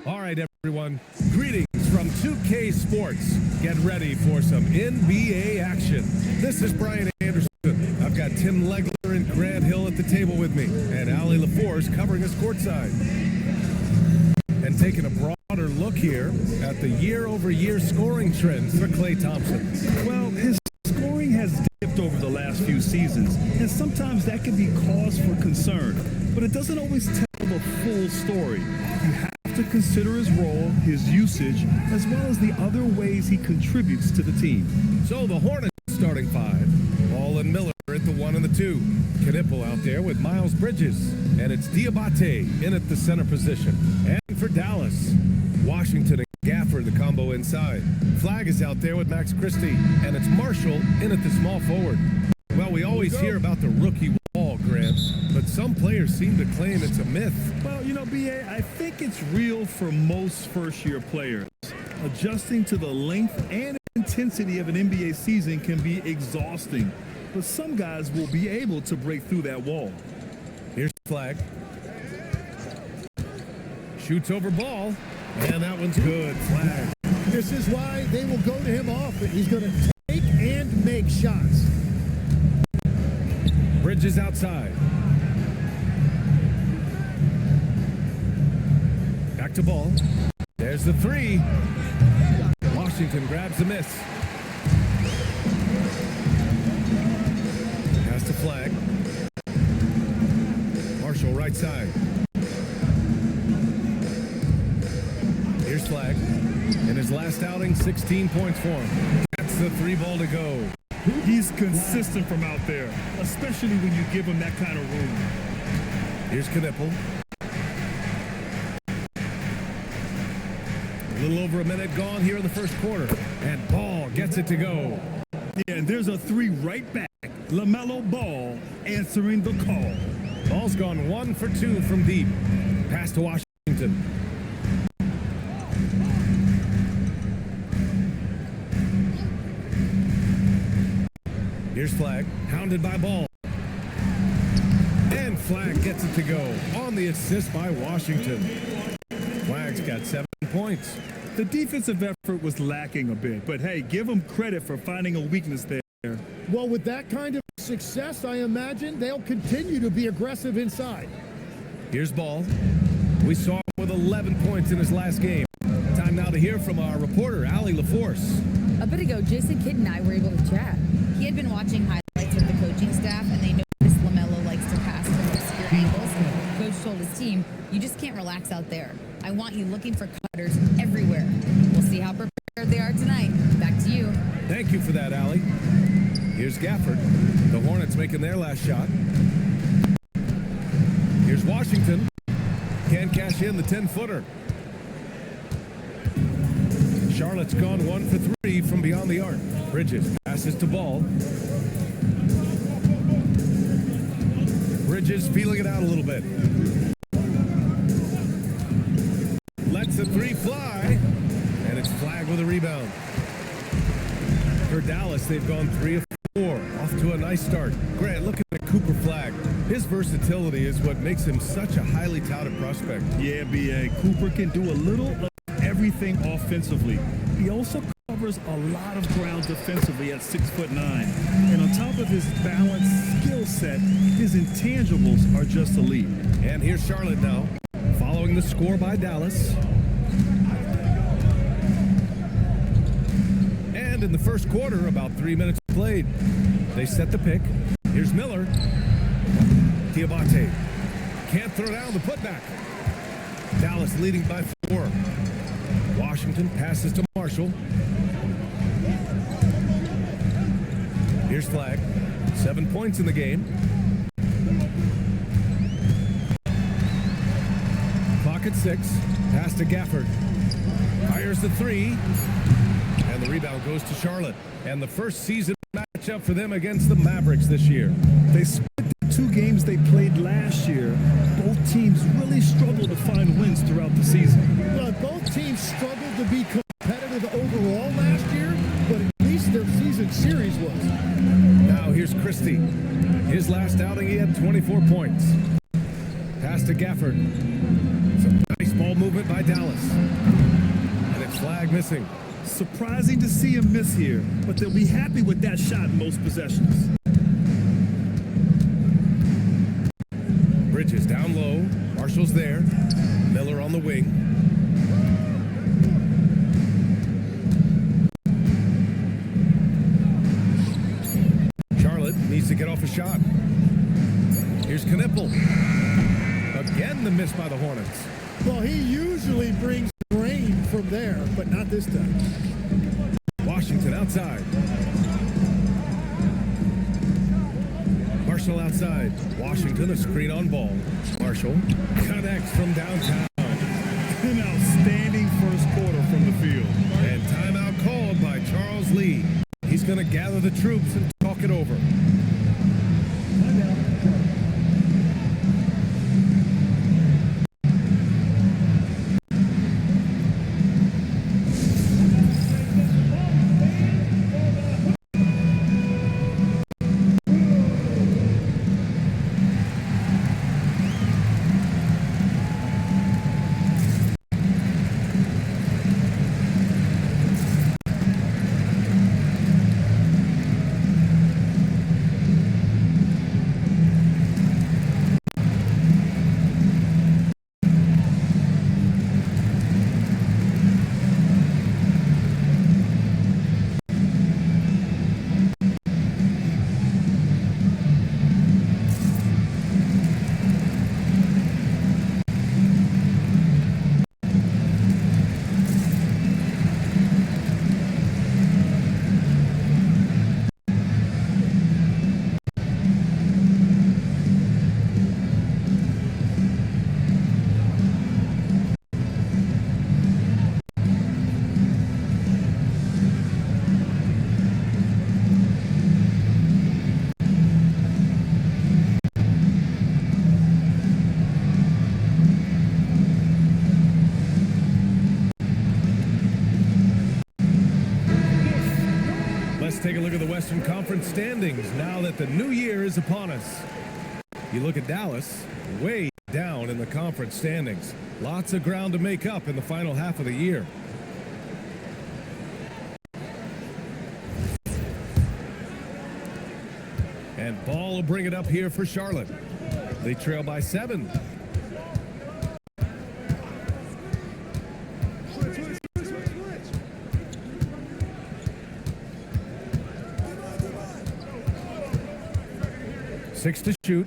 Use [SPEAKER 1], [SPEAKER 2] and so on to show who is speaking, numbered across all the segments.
[SPEAKER 1] All right, everyone. Greetings from 2K Sports. Get ready for some NBA action. This is Brian Anderson. I've got Tim Legler and Grant Hill at the table with me, and Allie LaForce covering us courtside. And taking a broader look here at the year-over-year scoring trends for Klay Thompson.
[SPEAKER 2] Well, his scoring has dipped over the last few seasons, and sometimes that can be cause for concern. But it doesn't always tell the full story. You have to consider his role, his usage, as well as the other ways he contributes to the team.
[SPEAKER 1] So the Hornets starting five. Ball and Miller at the 1 and the 2. Knipple out there with Miles Bridges. And it's Diabate in at the center position. And for Dallas, Washington and Gafford, the combo inside. Flag is out there with Max Christie. And it's Marshall in at the small forward. Well, we always hear about the rookie wall, Grant, but some players seem to claim it's a myth.
[SPEAKER 2] Well, you know, B.A., I think it's real for most first-year players. Adjusting to the length and intensity of an NBA season can be exhausting, but some guys will be able to break through that wall.
[SPEAKER 1] Here's the flag. Shoots over ball, and that one's good. Flag.
[SPEAKER 3] This is why they will go to him often. He's going to take and make shots.
[SPEAKER 1] Bridges outside. Back to ball. There's the three. Washington grabs the miss. Pass to Flag. Marshall right side. Here's Flag. In his last outing, 16 points for him. That's the three ball to go.
[SPEAKER 2] He's consistent from out there, especially when you give him that kind of room.
[SPEAKER 1] Here's Knipple. A little over a minute gone here in the first quarter. And Ball gets it to go.
[SPEAKER 2] Yeah, and there's a three right back. LaMelo Ball answering the call.
[SPEAKER 1] Ball's gone 1 for 2 from deep. Pass to Washington. Here's Flag, hounded by Ball. And Flag gets it to go on the assist by Washington. Flag's got 7 points.
[SPEAKER 2] The defensive effort was lacking a bit, but hey, give them credit for finding a weakness there.
[SPEAKER 3] Well, with that kind of success, I imagine they'll continue to be aggressive inside.
[SPEAKER 1] Here's Ball. We saw him with 11 points in his last game. Time now to hear from our reporter, Allie LaForce.
[SPEAKER 4] A bit ago, Jason Kidd and I were able to chat. He had been watching highlights with the coaching staff, and they noticed LaMelo likes to pass from obscure angles. Coach told his team, "You just can't relax out there. I want you looking for cutters everywhere." We'll see how prepared they are tonight. Back to you.
[SPEAKER 1] Thank you for that, Allie. Here's Gafford. The Hornets making their last shot. Here's Washington. Can't cash in the 10-footer. Charlotte's gone 1 for 3 from beyond the arc. Bridges passes to Ball. Bridges feeling it out a little bit. Lets the three fly. And it's Flag with a rebound. For Dallas, they've gone 3 of 4. Off to a nice start. Grant, looking at Cooper Flag. His versatility is what makes him such a highly touted prospect.
[SPEAKER 2] Yeah, B.A. Cooper can do a little of everything offensively. He also covers a lot of ground defensively at 6'9". And on top of his balanced skill set, his intangibles are just elite.
[SPEAKER 1] And here's Charlotte now, following the score by Dallas. And in the first quarter, about 3 minutes played. They set the pick. Here's Miller. Diabate. Can't throw down the putback. Dallas leading by 4. Washington passes to Marshall. Here's Flag. 7 points in the game. Clock at 6. Pass to Gafford. Fires the 3. And the rebound goes to Charlotte. And the first season matchup for them against the Mavericks this year.
[SPEAKER 2] They split the 2 games they played last year. Both teams really struggled to find wins throughout the season.
[SPEAKER 3] Well, both teams struggled to be competitive overall last year, but at least their season series was.
[SPEAKER 1] Now here's Christie. His last outing, he had 24 points. Pass to Gafford. Some nice Ball movement by Dallas. And it's flag missing.
[SPEAKER 2] Surprising to see him miss here, but they'll be happy with that shot in most possessions.
[SPEAKER 1] Bridges down low. Marshall's there. Miller on the wing. Charlotte needs to get off a shot. Here's Knipple. Again, the miss by the Hornets.
[SPEAKER 3] Well, he usually brings rain from there, but not this time.
[SPEAKER 1] Washington outside. Marshall outside. Washington a screen on ball. Marshall connects from downtown.
[SPEAKER 2] An outstanding first quarter from the field.
[SPEAKER 1] And timeout called by Charles Lee. He's going to gather the troops and talk it over. Let's take a look at the Western Conference standings now that the new year is upon us. You look at Dallas, way down in the conference standings. Lots of ground to make up in the final half of the year. And Ball will bring it up here for Charlotte. They trail by 7. Six to shoot.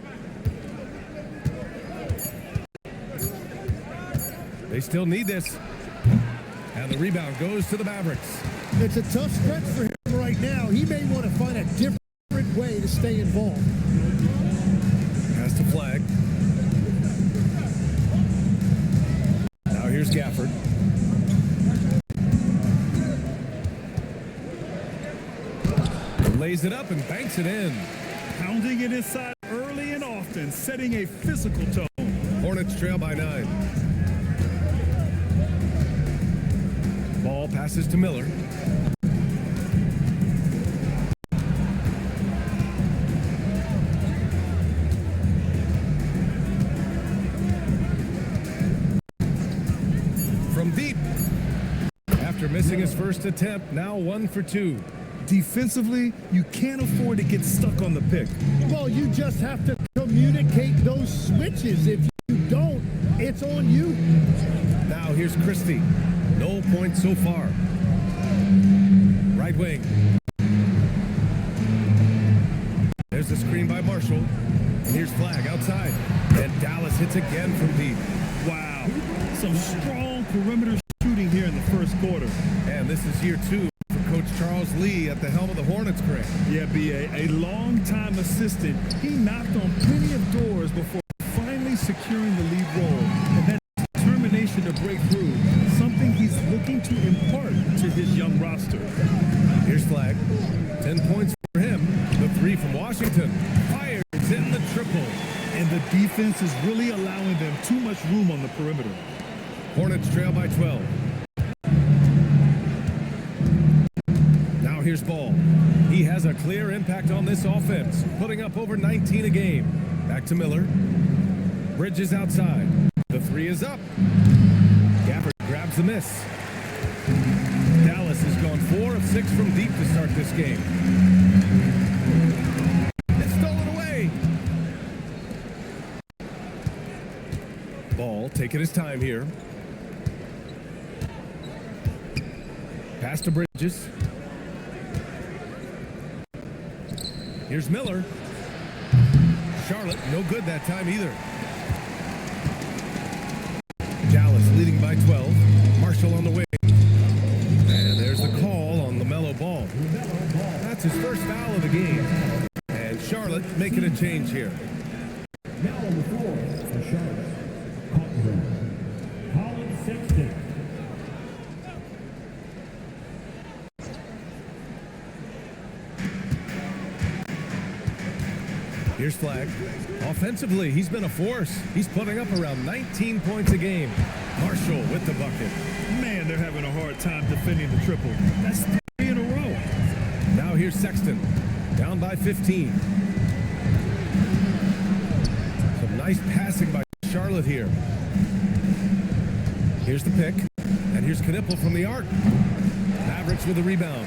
[SPEAKER 1] They still need this. And the rebound goes to the Mavericks.
[SPEAKER 3] It's a tough stretch for him right now. He may want to find a different way to stay involved.
[SPEAKER 1] Has to flag. Now here's Gafford. Lays it up and banks it in.
[SPEAKER 2] Pounding it inside early and often, setting a physical tone.
[SPEAKER 1] Hornets trail by 9. Ball passes to Miller. From deep. After missing his first attempt, now 1 for 2.
[SPEAKER 2] Defensively, you can't afford to get stuck on the pick.
[SPEAKER 3] Well, you just have to communicate those switches. If you don't, it's on you.
[SPEAKER 1] Now here's Christie. No points so far. Right wing. There's the screen by Marshall. And here's flag outside. And Dallas hits again from deep.
[SPEAKER 2] Wow. Some strong perimeter shooting here in the first quarter.
[SPEAKER 1] And this is year 2 for Coach Charles Lee at the helm of the Hornets, Grant.
[SPEAKER 2] Yeah, B.A., a long-time assistant. He knocked on plenty of doors before finally securing the lead role. And that determination to break through, something he's looking to impart to his young roster.
[SPEAKER 1] Here's flag. 10 points for him. The 3 from Washington. Fires in the triple.
[SPEAKER 2] And the defense is really allowing them too much room on the perimeter.
[SPEAKER 1] Hornets trail by 12. Now here's Ball. He has a clear impact on this offense, putting up over 19 a game. Back to Miller. Bridges outside. The 3 is up. avoids the miss. Dallas has gone 4 of 6 from deep to start this game. It's stolen away. Ball taking his time here. Pass to Bridges. Here's Miller. Charlotte, no good that time either. Dallas leading by 12. Marshall on the wing. And there's the call on LaMelo Ball. That's his first foul of the game. And Charlotte making a change here.
[SPEAKER 5] Now on the floor for Charlotte. Colin Sexton.
[SPEAKER 1] Here's Flag. Offensively, he's been a force. He's putting up around 19 points a game. Marshall with the bucket.
[SPEAKER 2] Man, they're having a hard time defending the triple. That's 3 in a row.
[SPEAKER 1] Now here's Sexton. Down by 15. Some nice passing by Charlotte here. Here's the pick. And here's Knipple from the arc. Mavericks with a rebound.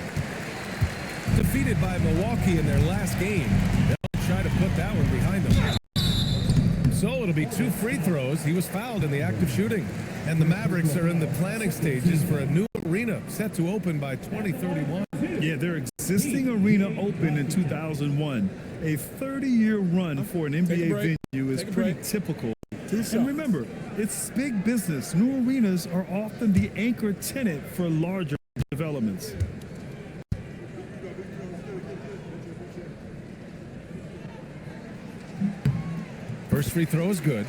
[SPEAKER 1] Defeated by Milwaukee in their last game. They'll try to put that one behind them. So it'll be 2 free throws. He was fouled in the act of shooting. And the Mavericks are in the planning stages for a new arena set to open by 2031.
[SPEAKER 2] Yeah, their existing arena opened in 2001. A 30-year run for an NBA venue is pretty typical. And remember, it's big business. New arenas are often the anchor tenant for larger developments.
[SPEAKER 1] First free throw is good.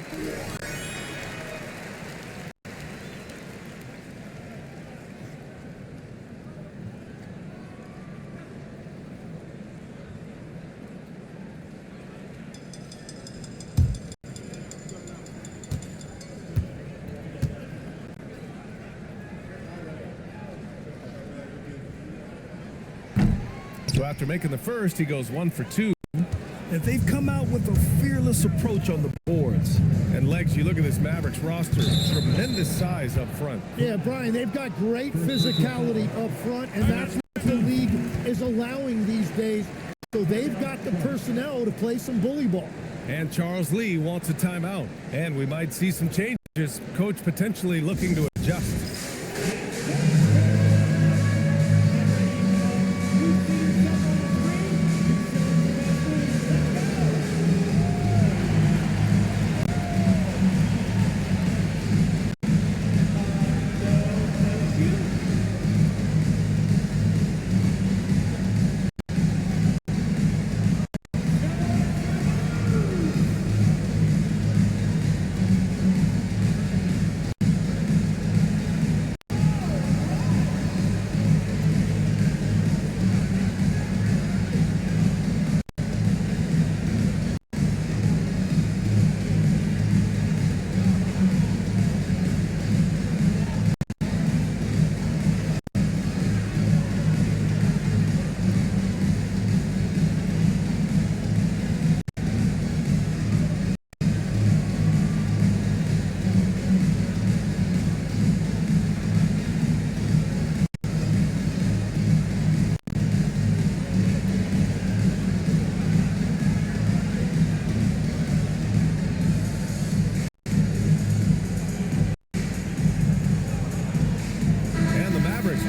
[SPEAKER 1] So after making the first, he goes 1 for 2.
[SPEAKER 2] And they've come out with a fearless approach on the boards.
[SPEAKER 1] And Legs, you look at this Mavericks roster, tremendous size up front.
[SPEAKER 3] Yeah, Brian, they've got great physicality up front, and that's what the league is allowing these days. So they've got the personnel to play some bully ball.
[SPEAKER 1] And Charles Lee wants a timeout. And we might see some changes. Coach potentially looking to adjust.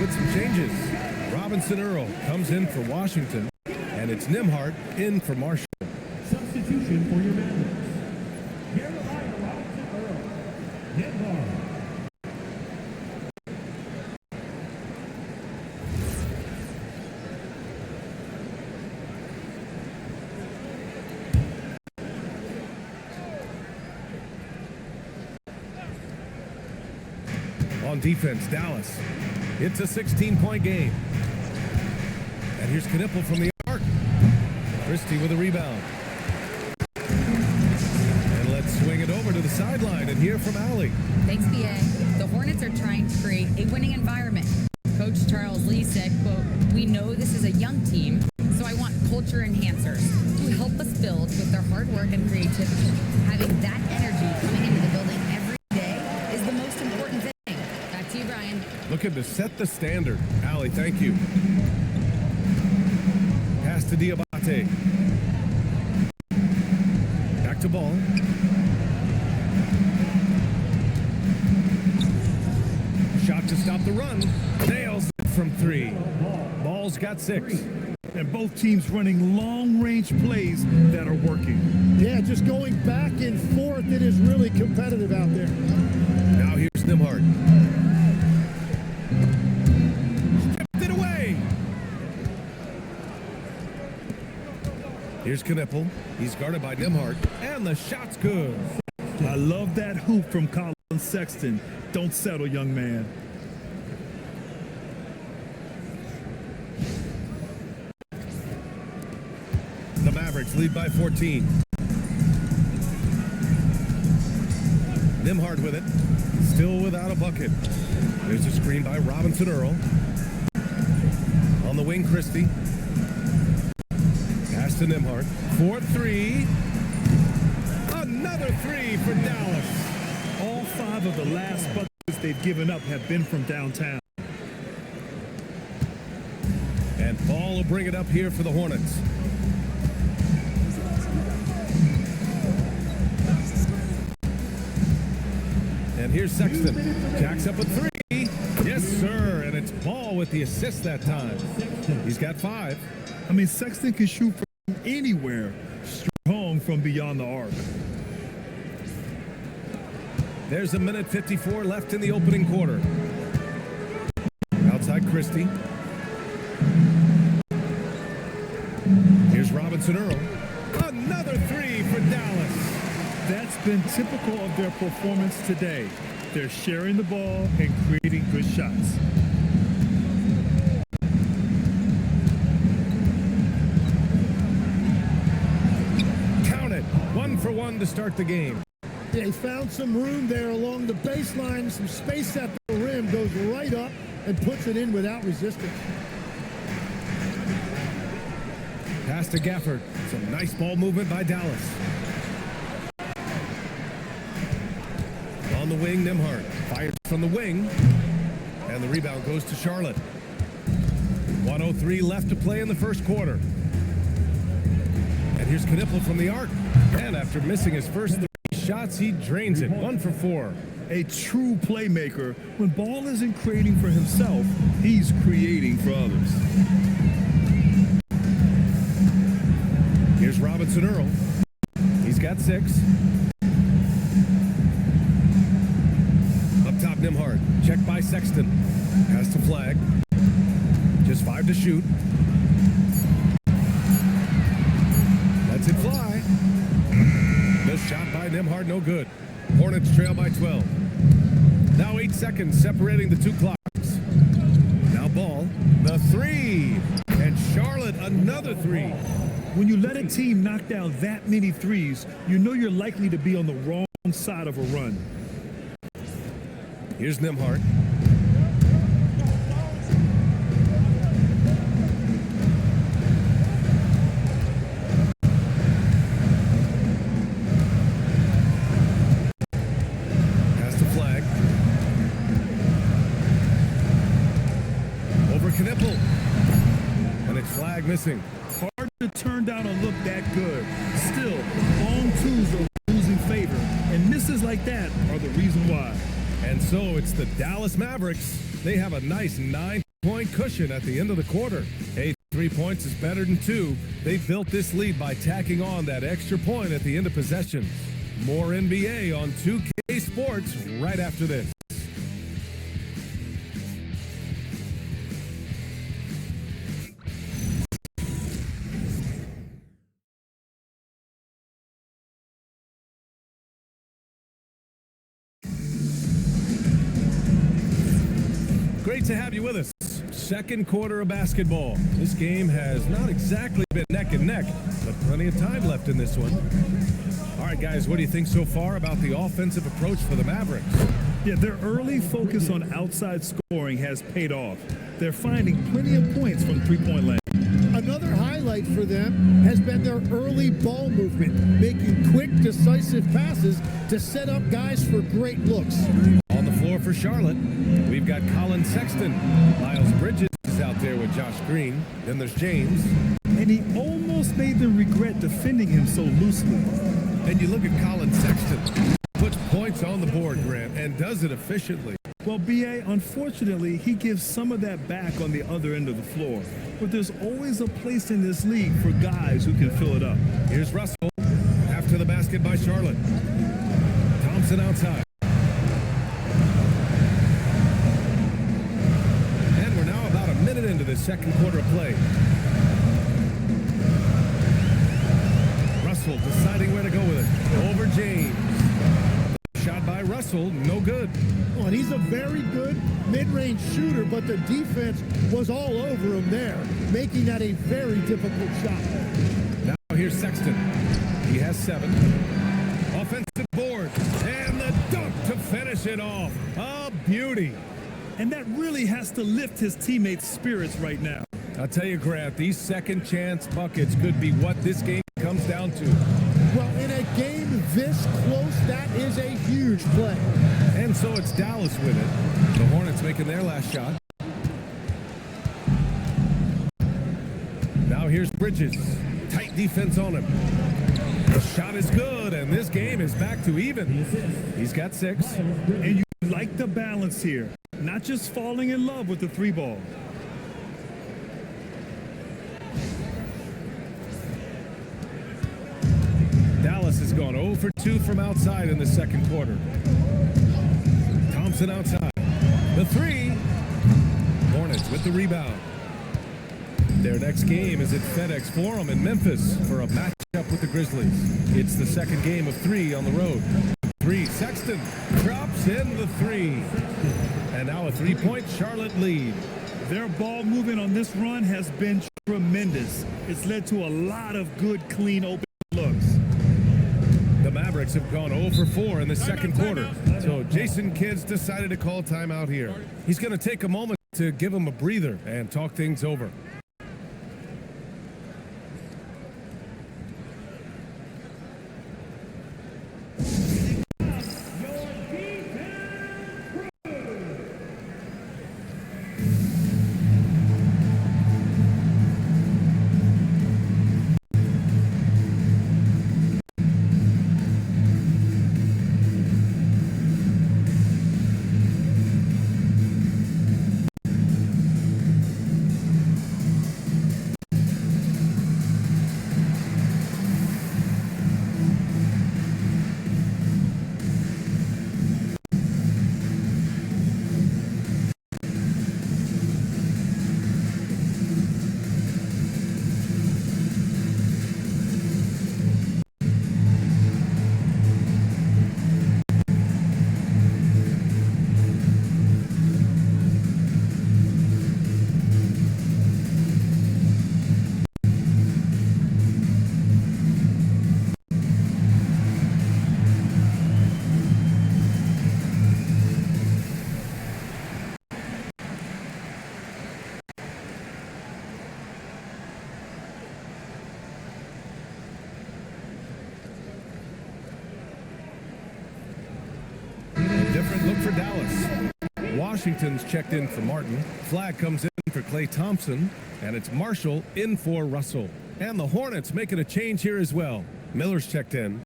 [SPEAKER 1] With some changes. Robinson Earl comes in for Washington, and it's Nimhart in for Marshall.
[SPEAKER 5] Substitution for your Mavericks. Carolina Robinson Earl. Nimhart.
[SPEAKER 1] On defense, Dallas. It's a 16-point game. And here's Knipple from the arc. Christie with a rebound. And let's swing it over to the sideline and hear from Allie.
[SPEAKER 4] Thanks, BA. The Hornets are trying to create a winning environment. Coach Charles Lee said, quote, "We know this is a young team, so I want culture enhancers who help us build with their hard work and creativity. Having that energy coming into the building every day is the most important thing." Back to you, Brian.
[SPEAKER 1] Looking to set the standard. Allie, thank you. Pass to Diabate. Back to Ball. Shot to stop the run. Nails it from 3. Ball's got 6.
[SPEAKER 2] And both teams running long-range plays that are working.
[SPEAKER 3] Yeah, just going back and forth. It is really competitive out there.
[SPEAKER 1] Now here's Nimhart. Stripped it away. Here's Knipple. He's guarded by Nimhart. And the shot's good.
[SPEAKER 2] I love that hoop from Colin Sexton. Don't settle, young man.
[SPEAKER 1] The Mavericks lead by 14. Nimhart with it. Still without a bucket. There's a screen by Robinson Earl. On the wing, Christie. Pass to Nimhart. 4-3. Another 3 for Dallas.
[SPEAKER 2] All 5 of the last buckets they've given up have been from downtown.
[SPEAKER 1] And Ball will bring it up here for the Hornets. And here's Sexton. Jacks up a 3. Yes, sir. And it's Ball with the assist that time. He's got 5.
[SPEAKER 2] I mean, Sexton can shoot from anywhere, strong from beyond the arc.
[SPEAKER 1] There's a minute 54 left in the opening quarter. Outside Christie. Here's Robinson Earl. Another 3 for Dallas.
[SPEAKER 2] That's been typical of their performance today. They're sharing the ball and creating good shots.
[SPEAKER 1] Count it. 1 for 1 to start the game.
[SPEAKER 3] They found some room there along the baseline, some space at the rim, goes right up and puts it in without resistance.
[SPEAKER 1] Pass to Gafford. Some nice ball movement by Dallas. On the wing, Nimhart. Fires from the wing. And the rebound goes to Charlotte. 1:03 left to play in the first quarter. And here's Knipple from the arc. And after missing his first 3 shots, he drains it. 1 for 4.
[SPEAKER 2] A true playmaker. When Ball isn't creating for himself, he's creating for others.
[SPEAKER 1] Here's Robinson Earl. He's got 6. Up top, Nimhart. Check by Sexton. Pass to Flag. Just 5 to shoot. Lets it fly. The shot by Nimhart, no good. Hornets trail by 12. Now 8 seconds separating the 2 clocks. Now Ball. The 3. And Charlotte, another 3.
[SPEAKER 2] When you let a team knock down that many threes, you know you're likely to be on the wrong side of a run.
[SPEAKER 1] Here's Nimhart. Pass to Flag. Over Knipple. And it's Flag missing.
[SPEAKER 2] Hard to turn down a look that good. Still, long twos are losing favor, and misses like that are the reason why.
[SPEAKER 1] And so it's the Dallas Mavericks. They have a nice 9-point cushion at the end of the quarter. Hey, 3 points is better than 2. They built this lead by tacking on that extra point at the end of possession. More NBA on 2K Sports right after this. Great to have you with us. Second quarter of basketball. This game has not exactly been neck and neck, but plenty of time left in this one. All right, guys, what do you think so far about the offensive approach for the Mavericks?
[SPEAKER 2] Yeah, their early focus on outside scoring has paid off. They're finding plenty of points from three-point land.
[SPEAKER 3] Another highlight for them has been their early ball movement, making quick, decisive passes to set up guys for great looks.
[SPEAKER 1] On the floor for Charlotte, we we've got Colin Sexton. Miles Bridges is out there with Josh Green. Then there's James.
[SPEAKER 2] And he almost made them regret defending him so loosely.
[SPEAKER 1] And you look at Colin Sexton. Puts points on the board, Grant, and does it efficiently.
[SPEAKER 2] Well, B.A., unfortunately, he gives some of that back on the other end of the floor. But there's always a place in this league for guys who can fill it up.
[SPEAKER 1] Here's Russell. After the basket by Charlotte. Thompson outside. And we're now about a minute into the second quarter of play. Russell deciding where to go with it. Over James. Shot by Russell, no good.
[SPEAKER 3] Oh, and he's a very good mid-range shooter, but the defense was all over him there, making that a very difficult shot.
[SPEAKER 1] Now here's Sexton. He has 7. Offensive board. And the dunk to finish it off. A beauty.
[SPEAKER 2] And that really has to lift his teammates' spirits right now.
[SPEAKER 1] I'll tell you, Grant, these second chance buckets could be what this game comes down to.
[SPEAKER 3] Well, in a game this close, that is a huge play.
[SPEAKER 1] And so it's Dallas with it. The Hornets making their last shot. Now here's Bridges. Tight defense on him. The shot is good, and this game is back to even. He's got 6.
[SPEAKER 2] And you like the balance here. Not just falling in love with the 3-ball.
[SPEAKER 1] Dallas has gone 0 for 2 from outside in the second quarter. Thompson outside. The 3. Hornets with the rebound. Their next game is at FedEx Forum in Memphis for a matchup with the Grizzlies. It's the second game of 3 on the road. 3. Sexton drops in the 3. And now a 3-point Charlotte lead.
[SPEAKER 2] Their ball movement on this run has been tremendous. It's led to a lot of good, clean, open looks.
[SPEAKER 1] The Mavericks have gone 0 for 4 in the second quarter. So Jason Kidd's decided to call timeout here. He's going to take a moment to give him a breather and talk things over. Different look for Dallas. Washington's checked in for Martin. Flag comes in for Klay Thompson. And it's Marshall in for Russell. And the Hornets making a change here as well. Miller's checked in.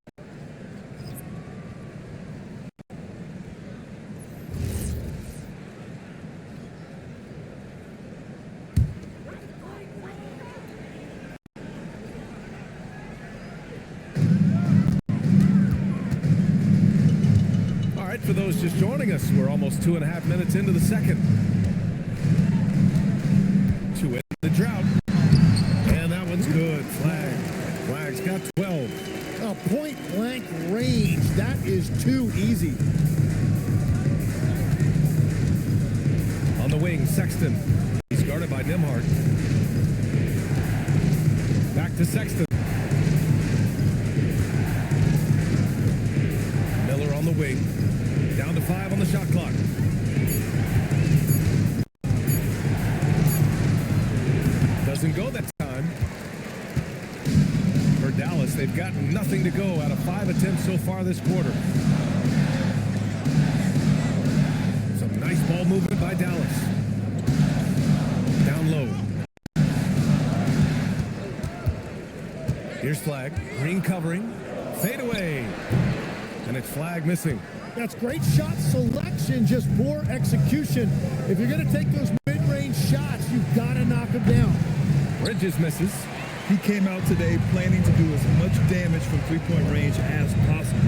[SPEAKER 1] For those just joining us, we're almost 2.5 minutes into the second. To end the drought. And that one's good. Flag's got 12.
[SPEAKER 3] A point-blank range. That is too easy.
[SPEAKER 1] On the wing, Sexton. He's guarded by Nembhard. Back to Sexton. Miller on the wing. Down to 5 on the shot clock. Doesn't go that time. For Dallas, they've got nothing to go out of 5 attempts so far this quarter. Some nice ball Ball movement by Dallas. Down low. Here's flag. Green covering. Fade away. And it's flag missing.
[SPEAKER 3] That's great shot selection, just poor execution. If you're going to take those mid-range shots, you've got to knock them down.
[SPEAKER 1] Bridges misses.
[SPEAKER 2] He came out today planning to do as much damage from three-point range as possible.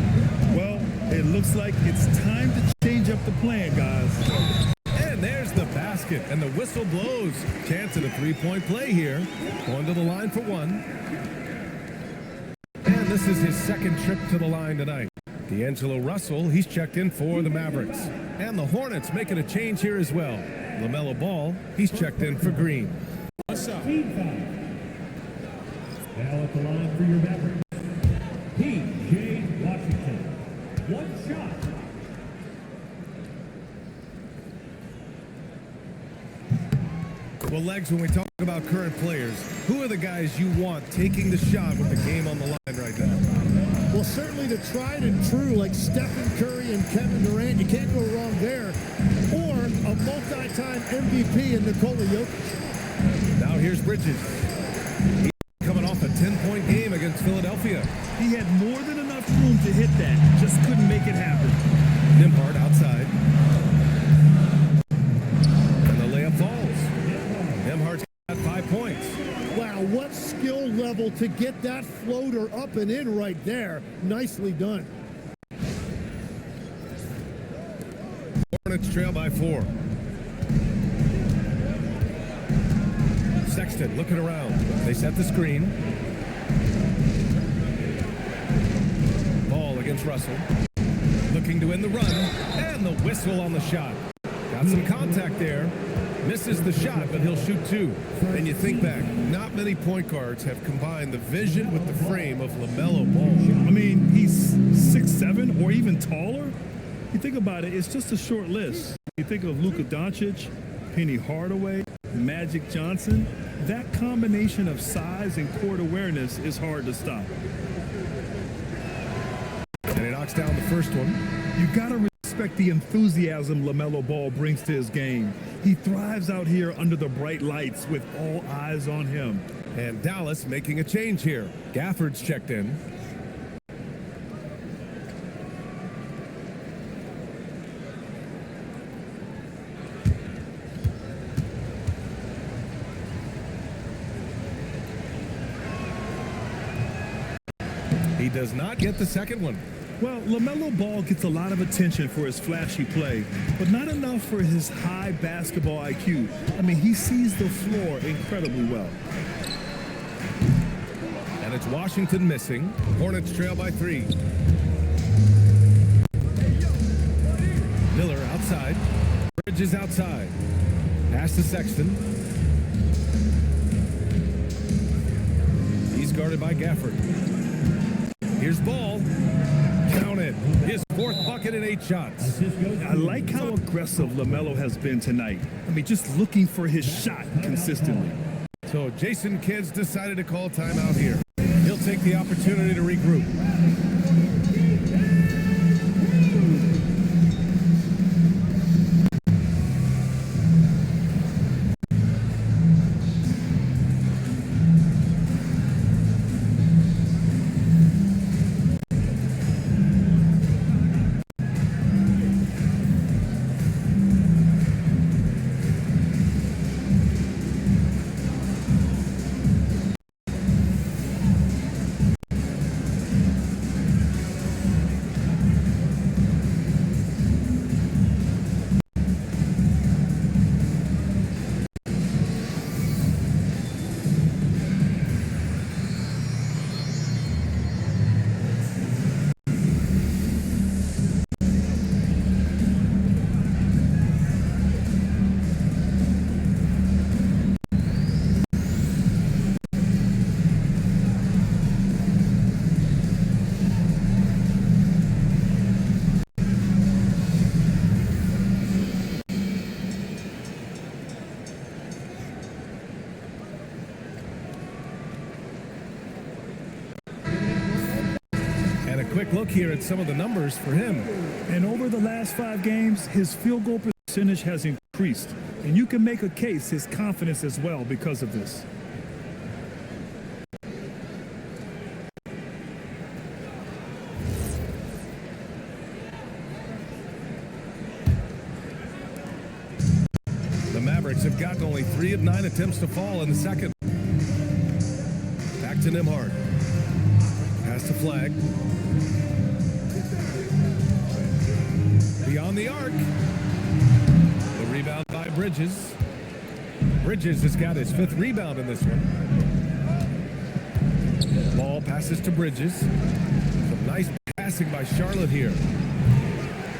[SPEAKER 2] Well, it looks like it's time to change up the plan, guys.
[SPEAKER 1] And there's the basket, and the whistle blows. Chance at a three-point play here. Going to the line for one. And this is his second trip to the line tonight. D'Angelo Russell, he's checked in for the Mavericks. And the Hornets making a change here as well. LaMelo Ball, he's checked in for Green.
[SPEAKER 5] Team foul. Now at the line for your Mavericks, P.J. Washington. One shot.
[SPEAKER 1] Well, Legs, when we talk about current players, who are the guys you want taking the shot with the game on the line right now?
[SPEAKER 3] Well, certainly the tried and true, like Stephen Curry and Kevin Durant, you can't go wrong there. Or a multi-time MVP in Nikola Jokic.
[SPEAKER 1] Now here's Bridges. He's coming off a 10-point game against Philadelphia.
[SPEAKER 2] He had more than enough room to hit that, just couldn't make it happen.
[SPEAKER 1] Nimhard outside. And the layup falls. Nimhard's got 5 points.
[SPEAKER 3] Wow, what skill level to get that floater up and in right there. Nicely done.
[SPEAKER 1] Hornets trail by 4. Sexton looking around. They set the screen. Ball against Russell. Looking to end the run. And the whistle on the shot. Got some contact there. Misses the shot, but he'll shoot 2. And you think back, not many point guards have combined the vision with the frame of LaMelo Ball.
[SPEAKER 2] I mean, he's 6'7" or even taller. You think about it, it's just a short list. You think of Luka Doncic, Penny Hardaway, Magic Johnson. That combination of size and court awareness is hard to stop.
[SPEAKER 1] And he knocks down the first one.
[SPEAKER 2] You gotta respect the enthusiasm LaMelo Ball brings to his game. He thrives out here under the bright lights with all eyes on him.
[SPEAKER 1] And Dallas making a change here. Gafford's checked in. He does not get the second one.
[SPEAKER 2] Well, LaMelo Ball gets a lot of attention for his flashy play, but not enough for his high basketball IQ. I mean, he sees the floor incredibly well.
[SPEAKER 1] And it's Washington missing. Hornets trail by 3. Miller outside. Bridges outside. Pass to Sexton. He's guarded by Gafford. Here's Ball. Counted. His 4th bucket in 8 shots.
[SPEAKER 2] I like how aggressive LaMelo has been tonight. I mean, just looking for his shot consistently.
[SPEAKER 1] So Jason Kidd's decided to call timeout here. He'll take the opportunity to regroup. Quick look here at some of the numbers for him.
[SPEAKER 2] And over the last 5 games, his field goal percentage has increased, and you can make a case his confidence as well because of this.
[SPEAKER 1] The Mavericks have gotten only 3 of 9 attempts to fall in the second. Back to Nembhard. Pass to Flag. Beyond the arc. The rebound by Bridges. Bridges has got his 5th rebound in this one. Ball passes to Bridges. Some nice passing by Charlotte here.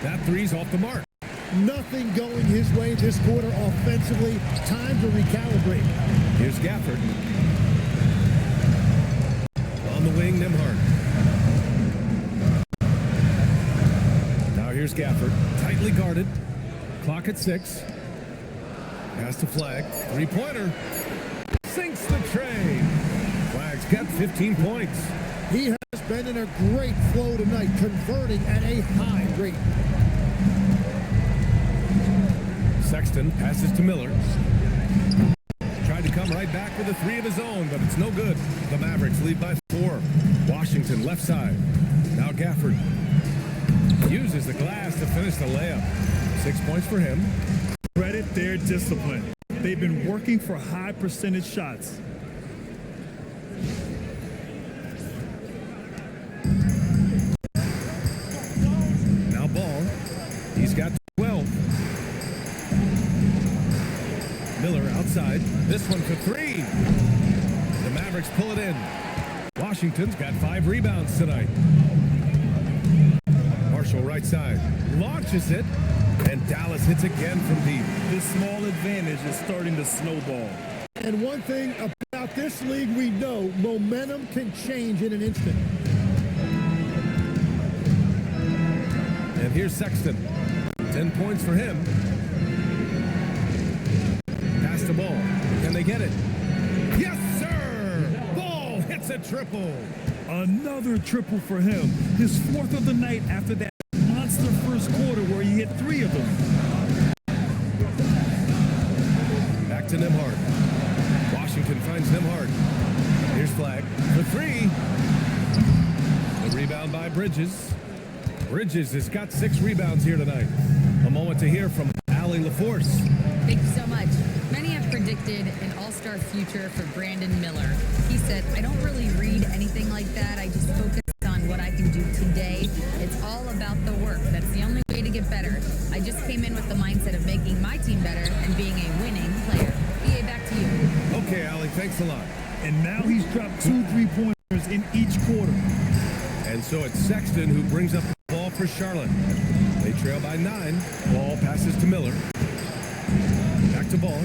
[SPEAKER 1] That three's off the mark.
[SPEAKER 3] Nothing going his way this quarter offensively. Time to recalibrate.
[SPEAKER 1] Here's Gafford. On the wing, Nembhard. Now here's Gafford. Tightly guarded. Clock at 6. Pass to Flag. Three-pointer. Sinks the tray. Flag's got 15 points.
[SPEAKER 3] He has been in a great flow tonight, converting at a high rate.
[SPEAKER 1] Sexton passes to Miller. Tried to come right back with a 3 of his own, but it's no good. The Mavericks lead by 4. Washington left side. Now Gafford uses the glass to finish the layup. 6 points for him.
[SPEAKER 2] Credit their discipline. They've been working for high percentage shots.
[SPEAKER 1] Now Ball. He's got 12. Miller outside. This one for 3. The Mavericks pull it in. Washington's got 5 rebounds tonight. Marshall right side. Launches it. And Dallas hits again from deep.
[SPEAKER 2] This small advantage is starting to snowball.
[SPEAKER 3] And one thing about this league we know, momentum can change in an instant.
[SPEAKER 1] And here's Sexton. 10 points for him. Pass the ball. Can they get it? Yes, sir! Ball hits a triple.
[SPEAKER 2] Another triple for him. His 4th of the night after that monster first quarter where he hit 3 of them.
[SPEAKER 1] Back to Nembhard. Washington finds Nembhard. Here's Flag for 3. The rebound by Bridges. Bridges has got 6 rebounds here tonight. A moment to hear from Allie LaForce.
[SPEAKER 4] Thank you so much. Many have predicted an all-star future for Brandon Miller. He said, I don't really read anything like that. I just focus on what I can do today. It's all about the work. That's the only way to get better. I just came in with the mindset of making my team better and being a winning player. EA, back to you.
[SPEAKER 1] Okay, Allie, thanks a lot.
[SPEAKER 2] And now he's dropped 2 3-pointers in each quarter.
[SPEAKER 1] And so it's Sexton who brings up the ball for Charlotte. They trail by 9. Ball passes to Miller. Back to Ball.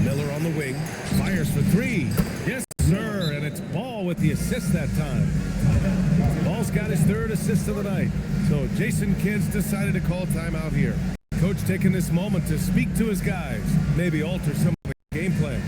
[SPEAKER 1] Miller on the wing. Fires for 3. Yes, sir. And it's Ball with the assist that time. Ball's got his 3rd assist of the night. So Jason Kidd's decided to call timeout here. Coach taking this moment to speak to his guys. Maybe alter some of the game plan.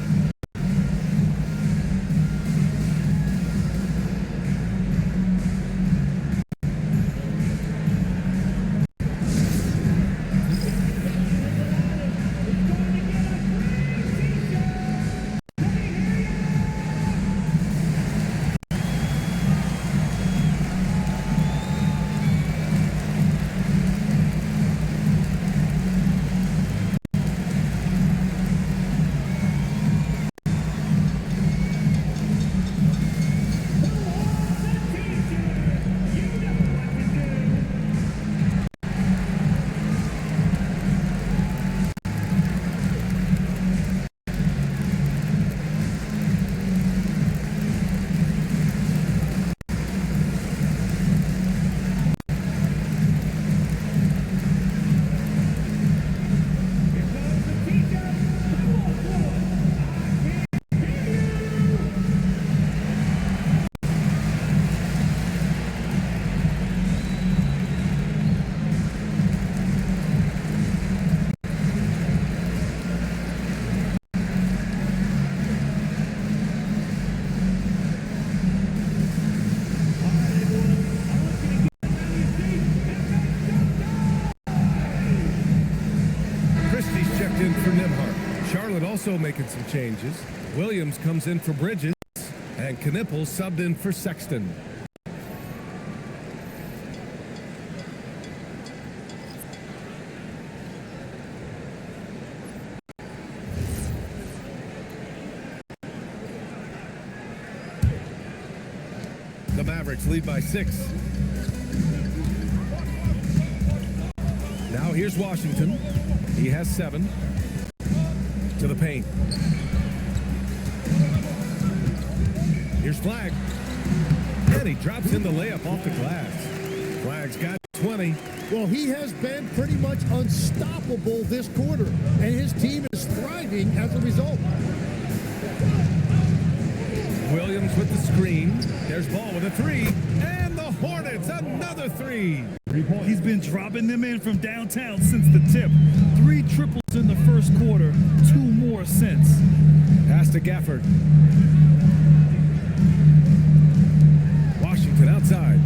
[SPEAKER 1] also making some changes. Williams comes in for Bridges, and Knippel subbed in for Sexton. The Mavericks lead by 6. Now here's Washington. He has 7. To the paint. Here's Flagg. And he drops in the layup off the glass. Flagg's got 20.
[SPEAKER 3] Well, he has been pretty much unstoppable this quarter, and his team is thriving as a result.
[SPEAKER 1] Williams with the screen. There's Ball with a 3. And the Hornets, another 3.
[SPEAKER 2] He's been dropping them in from downtown since the tip. 3 triples in the first quarter, 2 more since.
[SPEAKER 1] Pass to Gafford. Washington outside.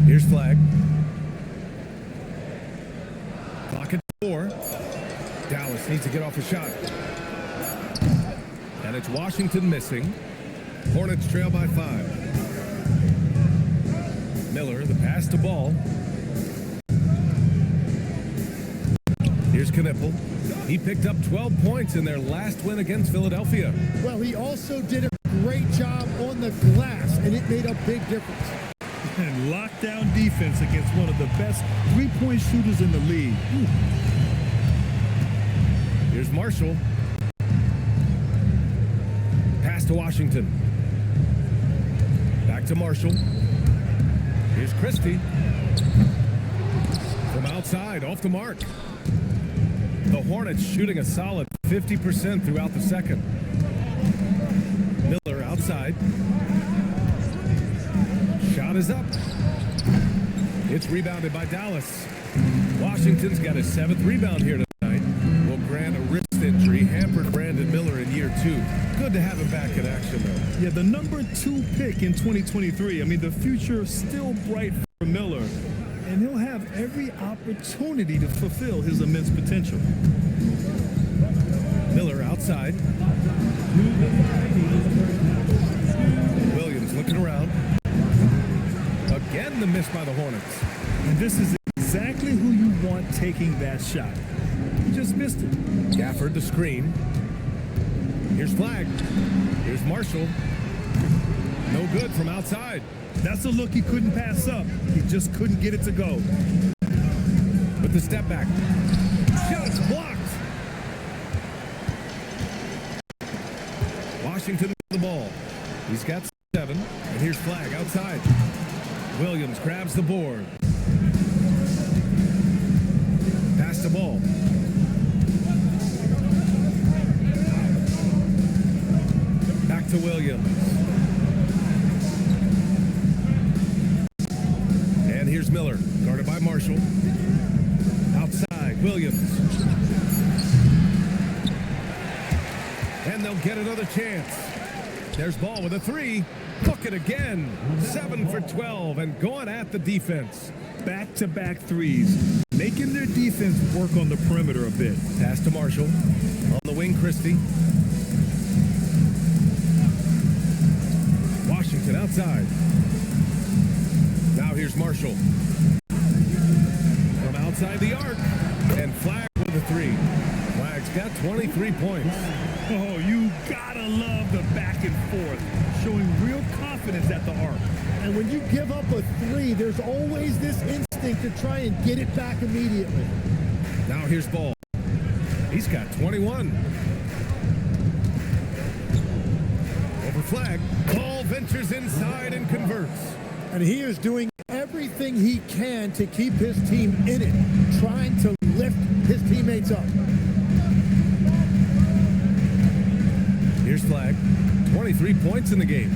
[SPEAKER 1] Here's Flagg. Clock at 4. Dallas needs to get off a shot. And it's Washington missing. Hornets trail by 5. Miller, the pass to Ball. Here's Knippel. He picked up 12 points in their last win against Philadelphia.
[SPEAKER 3] Well, he also did a great job on the glass, and it made a big difference.
[SPEAKER 2] And lockdown defense against one of the best three-point shooters in the league.
[SPEAKER 1] Here's Marshall. Pass to Washington. Back to Marshall. Here's Christie. From outside, off the mark. The Hornets shooting a solid 50% throughout the second. Miller outside. Shot is up. It's rebounded by Dallas. Washington's got his 7th rebound here tonight. Will grant a wrist injury hampered Brandon Miller in year 2. Good to have him back in action, though.
[SPEAKER 2] Yeah, the number 2 pick in 2023. I mean, the future still bright for Miller, and he'll have every opportunity to fulfill his immense potential.
[SPEAKER 1] Miller outside. Williams looking around. Again, the miss by the Hornets.
[SPEAKER 2] And this is exactly who you want taking that shot. He just missed it.
[SPEAKER 1] Gafford the screen. Here's Flagg. Here's Marshall. No good from outside.
[SPEAKER 2] That's a look he couldn't pass up. He just couldn't get it to go.
[SPEAKER 1] With the step back. Shots blocked. Washington with the ball. He's got 7. And here's Flagg outside. Williams grabs the board. Pass the ball. Back to Williams. And here's Miller, guarded by Marshall. Outside, Williams. And they'll get another chance. There's Ball with a 3. Look it again. 7 for 12 and going at the defense.
[SPEAKER 2] Back-to-back threes, making their defense work on the perimeter a bit.
[SPEAKER 1] Pass to Marshall. On the wing, Christie. Washington outside. Now here's Marshall. From outside the arc. And Flagg with a 3. Flagg's got 23 points.
[SPEAKER 2] Oh, you gotta love the back and forth, showing real confidence at the arc.
[SPEAKER 3] And when you give up a 3, there's always this instinct to try and get it back immediately.
[SPEAKER 1] Now here's Ball. He's got 21. Over Flagg. Ball ventures inside and converts.
[SPEAKER 3] And he is doing everything he can to keep his team in it, trying to lift his teammates up.
[SPEAKER 1] Here's Flagg. 23 points in the game.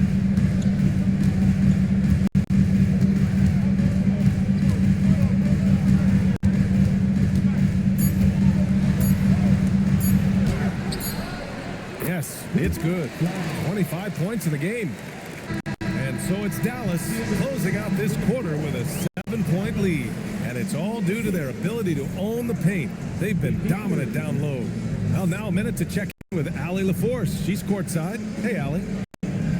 [SPEAKER 1] Yes, it's good. 25 points in the game. And so it's Dallas closing out this quarter with a 7-point lead. And it's all due to their ability to own the paint. They've been dominant down low. Well, now a minute to check in with Allie LaForce. She's courtside. Hey, Allie.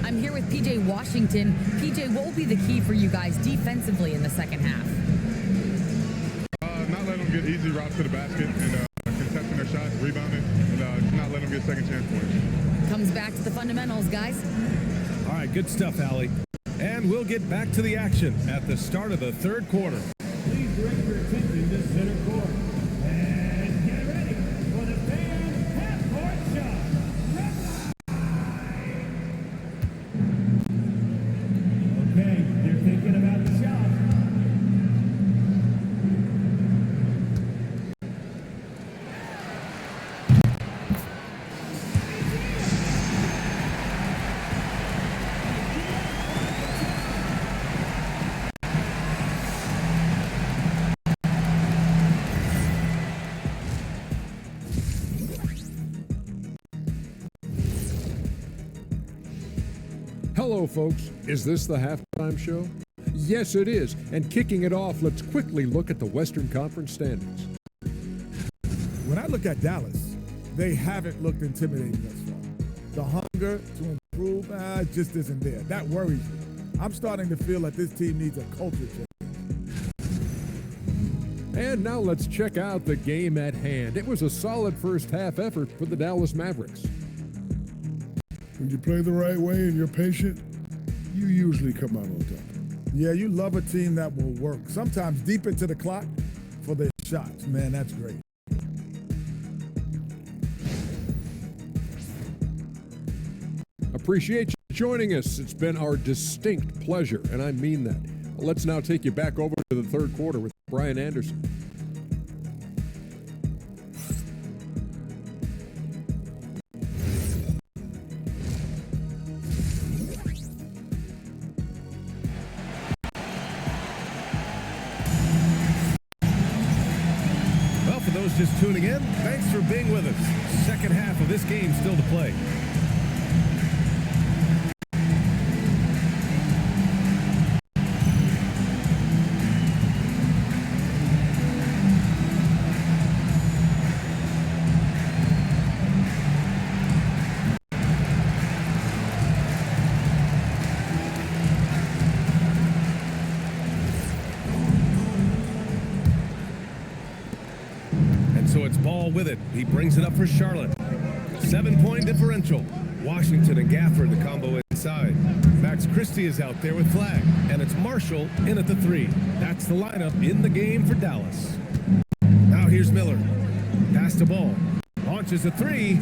[SPEAKER 4] I'm here with PJ Washington. PJ, what will be the key for you guys defensively in the second half?
[SPEAKER 6] Not letting them get easy routes to the basket and contesting their shots, rebounding, and not letting them get second chance points.
[SPEAKER 4] Comes back to the fundamentals, guys.
[SPEAKER 1] All right, good stuff, Allie. And we'll get back to the action at the start of the third quarter.
[SPEAKER 5] Please direct your attention to center court. And get ready for the fan half-court shot. Okay, they're thinking about the shot.
[SPEAKER 7] Hello, folks. Is this the halftime show? Yes, it is. And kicking it off, let's quickly look at the Western Conference standings.
[SPEAKER 3] When I look at Dallas, they haven't looked intimidating thus far. The hunger to improve just isn't there. That worries me. I'm starting to feel like this team needs a culture change.
[SPEAKER 7] And now let's check out the game at hand. It was a solid first half effort for the Dallas Mavericks.
[SPEAKER 8] When you play the right way and you're patient, you usually come out on top.
[SPEAKER 3] Yeah, you love a team that will work, sometimes deep into the clock for their shots. Man, that's great.
[SPEAKER 7] Appreciate you joining us. It's been our distinct pleasure, and I mean that. Let's now take you back over to the third quarter with Brian Anderson.
[SPEAKER 1] Well, for those just tuning in, thanks for being with us. Second half of this game still to play. So it's Ball with it. He brings it up for Charlotte. 7-point differential. Washington and Gafford, the combo inside. Max Christie is out there with flag. And it's Marshall in at the 3. That's the lineup in the game for Dallas. Now here's Miller. Pass to Ball. Launches a 3.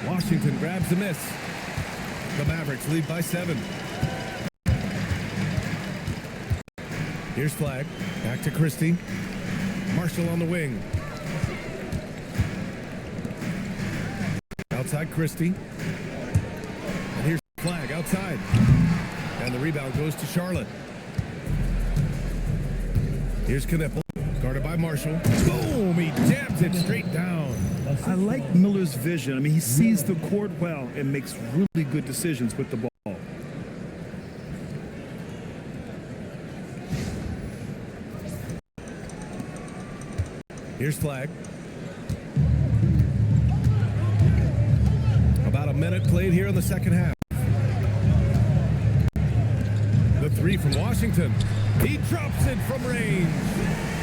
[SPEAKER 1] Washington grabs the miss. The Mavericks lead by 7. Here's flag. Back to Christie. Marshall on the wing. Outside Christie. And here's flag outside. And the rebound goes to Charlotte. Here's Knipple. Guarded by Marshall. Boom! He jams it straight down.
[SPEAKER 2] I like Miller's vision. I mean, he sees the court well and makes really good decisions with the ball.
[SPEAKER 1] Here's flag. About a minute played here in the second half. The 3 from Washington. He drops it from range.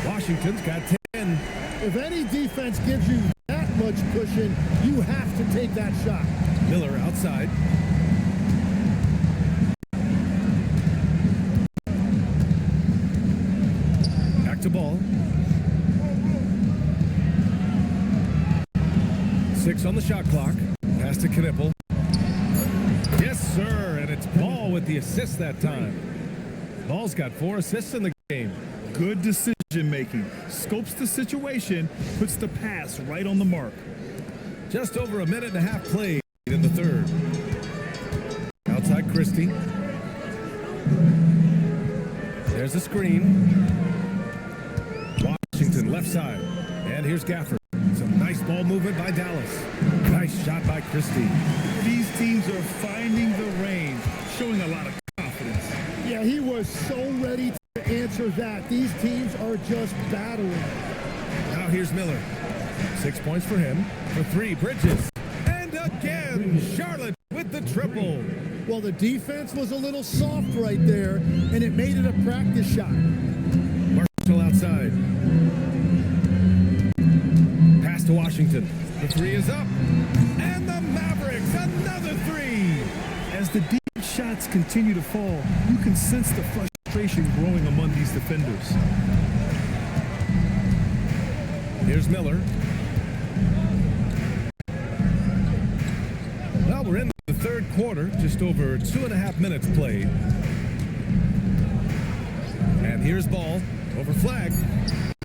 [SPEAKER 1] Washington's got 10.
[SPEAKER 3] If any defense gives you that much cushion, you have to take that shot.
[SPEAKER 1] Miller outside. Back to Ball. 6 on the shot clock. Pass to Knipple. Yes, sir, and it's Ball with the assist that time. Ball's got 4 assists in the game.
[SPEAKER 2] Good decision making. Scopes the situation, puts the pass right on the mark.
[SPEAKER 1] Just over a minute and a half played in the third. Outside Christie. There's a screen. Washington left side. And here's Gafford. Some nice ball movement by Dallas. Nice shot by Christie.
[SPEAKER 2] These teams are finding the range, showing a lot of confidence.
[SPEAKER 3] Yeah, he was so ready to
[SPEAKER 9] answer that. These teams are just battling.
[SPEAKER 1] Now here's Miller. 6 points for him. For three, Bridges. And again, Charlotte with the triple.
[SPEAKER 9] Well, the defense was a little soft right there, and it made it a practice shot.
[SPEAKER 1] Marshall outside. Pass to Washington. The three is up. And the Mavericks, another three.
[SPEAKER 2] As the deep shots continue to fall, you can sense the frustration growing among these defenders.
[SPEAKER 1] Here's Miller. Well, we're in the third quarter, just over 2.5 minutes played. And here's ball over flag.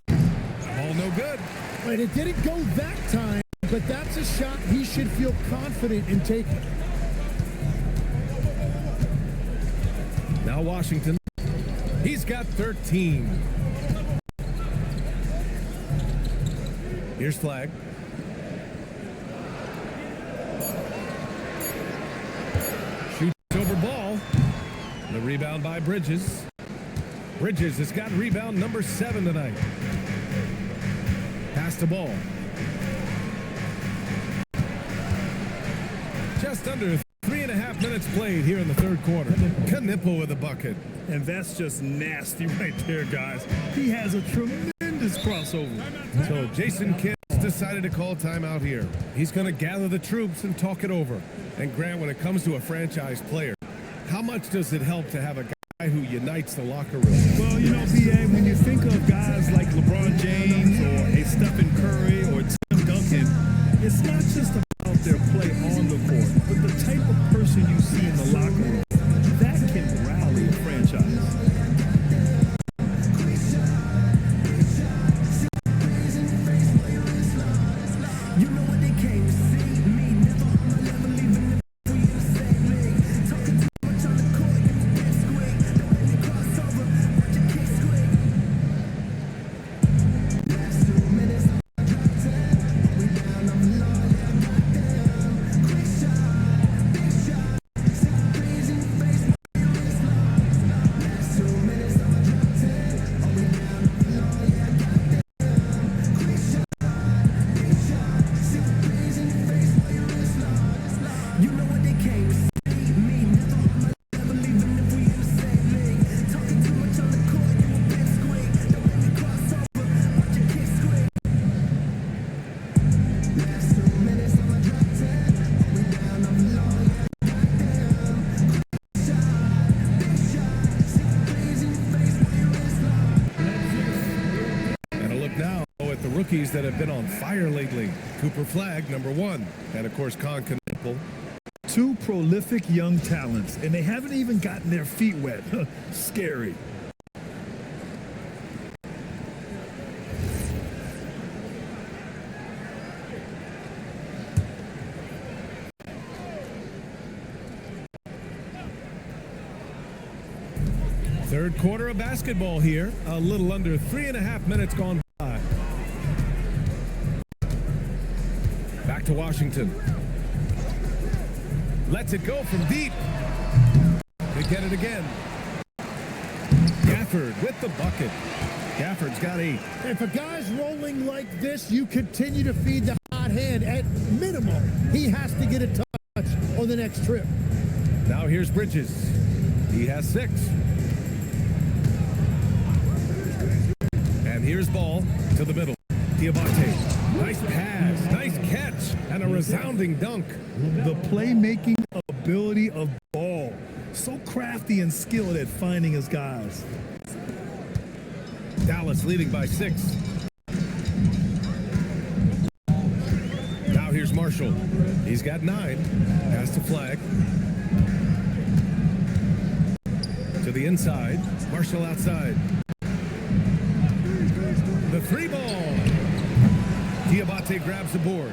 [SPEAKER 1] Ball no good.
[SPEAKER 9] Right, it didn't go that time, but that's a shot he should feel confident in taking.
[SPEAKER 1] Now Washington. He's got 13. Here's flag. Shoots over ball. The rebound by Bridges. Bridges has got rebound number 7 tonight. Pass the ball. Just under 3.5 minutes played here in the third quarter. Knipple with a bucket.
[SPEAKER 2] And that's just nasty right there, guys. He has a tremendous crossover.
[SPEAKER 1] So Jason Kidd decided to call timeout here. He's going to gather the troops and talk it over. And Grant, when it comes to a franchise player, how much does it help to have a guy who unites the locker room?
[SPEAKER 2] Well, you know, B.A., when you think of guys like LeBron James or a Stephen Curry or Tim Duncan, it's not just about their play on the court, but the type of person you see in the locker room. That can rally a franchise.
[SPEAKER 1] That have been on fire lately. Cooper Flagg, number 1. And of course, Con Knipple.
[SPEAKER 2] Two prolific young talents, and they haven't even gotten their feet wet. Scary.
[SPEAKER 1] Third quarter of basketball here. A little under 3.5 minutes gone by. Back to Washington. Lets it go from deep. They get it again. Gafford with the bucket. Gafford's got 8.
[SPEAKER 9] And for guys rolling like this, you continue to feed the hot hand. At minimum, he has to get a touch on the next trip.
[SPEAKER 1] Now here's Bridges. He has 6. And here's ball to the middle. Diabate. Nice pass, nice catch, and a resounding dunk.
[SPEAKER 2] The playmaking ability of Ball. So crafty and skilled at finding his guys.
[SPEAKER 1] Dallas leading by 6. Now here's Marshall. He's got 9. Pass to Flagg. To the inside. Marshall outside. The 3 ball. Diabate grabs the board.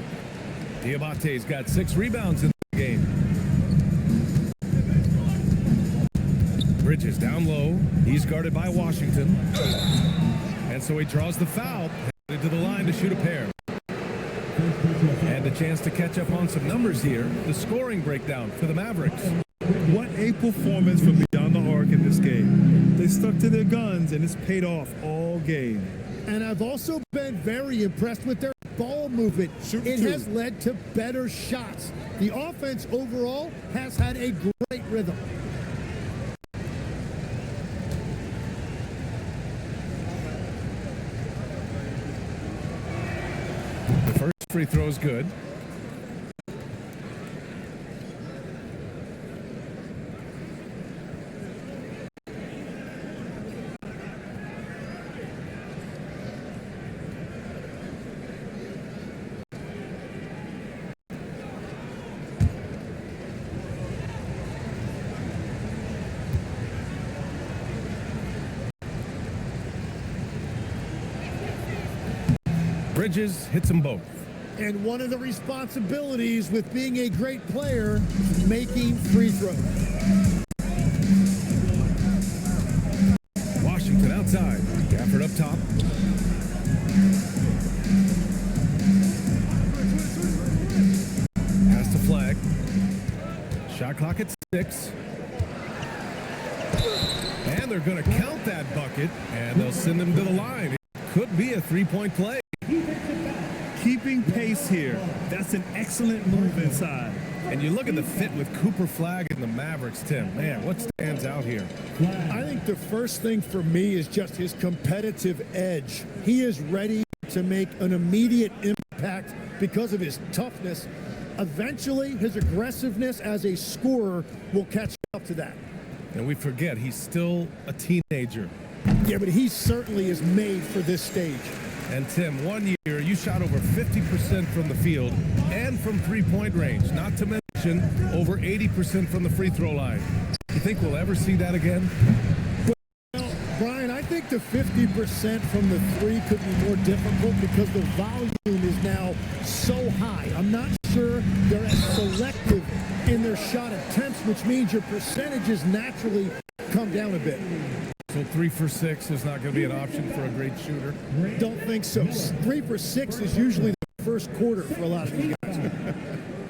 [SPEAKER 1] Diabate's got 6 rebounds in the game. Bridges down low. He's guarded by Washington. And so he draws the foul. Headed to the line to shoot a pair. And a chance to catch up on some numbers here. The scoring breakdown for the Mavericks.
[SPEAKER 2] What a performance from beyond the arc in this game. They stuck to their guns, and it's paid off all game.
[SPEAKER 9] And I've also been very impressed with their ball movement. It has led to better shots. The offense overall has had a great rhythm.
[SPEAKER 1] The first free throw is good. Bridges hits them both.
[SPEAKER 9] And one of the responsibilities with being a great player, making free throws.
[SPEAKER 1] Washington outside. Gafford up top. Pass the flag. Shot clock at 6. And they're going to count that bucket, and they'll send him to the line. It could be a three-point play.
[SPEAKER 2] Keeping pace here. That's an excellent move inside.
[SPEAKER 1] And you look at the fit with Cooper Flagg and the Mavericks, Tim. Man, what stands out here?
[SPEAKER 9] I think the first thing for me is just his competitive edge. He is ready to make an immediate impact because of his toughness. Eventually, his aggressiveness as a scorer will catch up to that.
[SPEAKER 1] And we forget, he's still a teenager.
[SPEAKER 9] Yeah, but he certainly is made for this stage.
[SPEAKER 1] And Tim, 1 year, you shot over 50% from the field and from three-point range, not to mention over 80% from the free throw line. You think we'll ever see that again?
[SPEAKER 9] Well, Brian, I think the 50% from the three could be more difficult because the volume is now so high. I'm not sure they're as selective in their shot attempts, which means your percentages naturally come down a bit.
[SPEAKER 1] So 3 for 6 is not going to be an option for a great shooter?
[SPEAKER 9] Don't think so. 3 for 6 is usually the first quarter for a lot of these guys.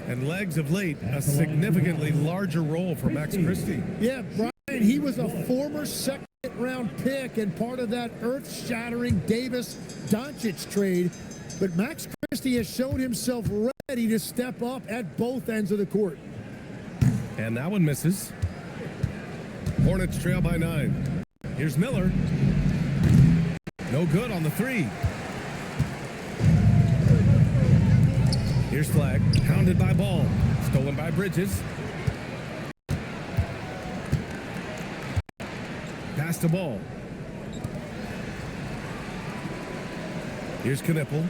[SPEAKER 1] And legs of late, a significantly larger role for Max Christie.
[SPEAKER 9] Yeah, Brian, he was a former second-round pick and part of that earth-shattering Davis-Doncic trade. But Max Christie has shown himself ready to step up at both ends of the court.
[SPEAKER 1] And that one misses. Hornets trail by 9. Here's Miller. No good on the 3. Here's Flagg. Pounded by Ball. Stolen by Bridges. Pass to Ball. Here's Knipple.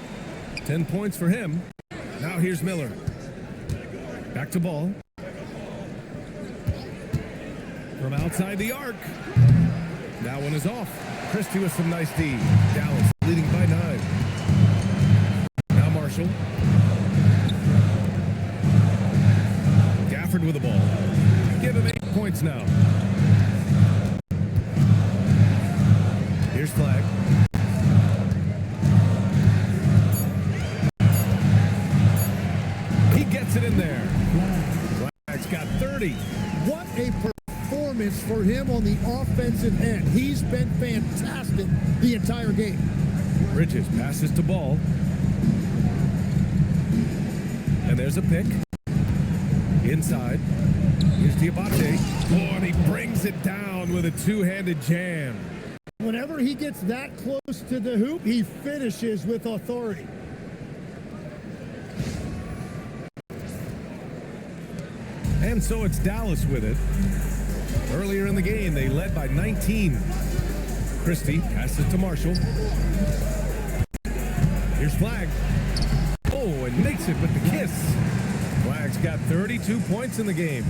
[SPEAKER 1] 10 points for him. Now here's Miller. Back to Ball. From outside the arc. That one is off. Christie with some nice D. Dallas leading by 9. Now Marshall. Gafford with the ball. Give him 8 points now. Here's Flagg. He gets it in there. Flagg's got 30.
[SPEAKER 9] What a performance for him on the offensive end. He's been fantastic the entire game.
[SPEAKER 1] Bridges passes to Ball. And there's a pick. Inside. Here's Diabate. Oh, and he brings it down with a two-handed jam.
[SPEAKER 9] Whenever he gets that close to the hoop, he finishes with authority.
[SPEAKER 1] And so it's Dallas with it. Earlier in the game, they led by 19. Christie passes to Marshall. Here's Flagg. Oh, and makes it with the kiss. Flagg's got 32 points in the game.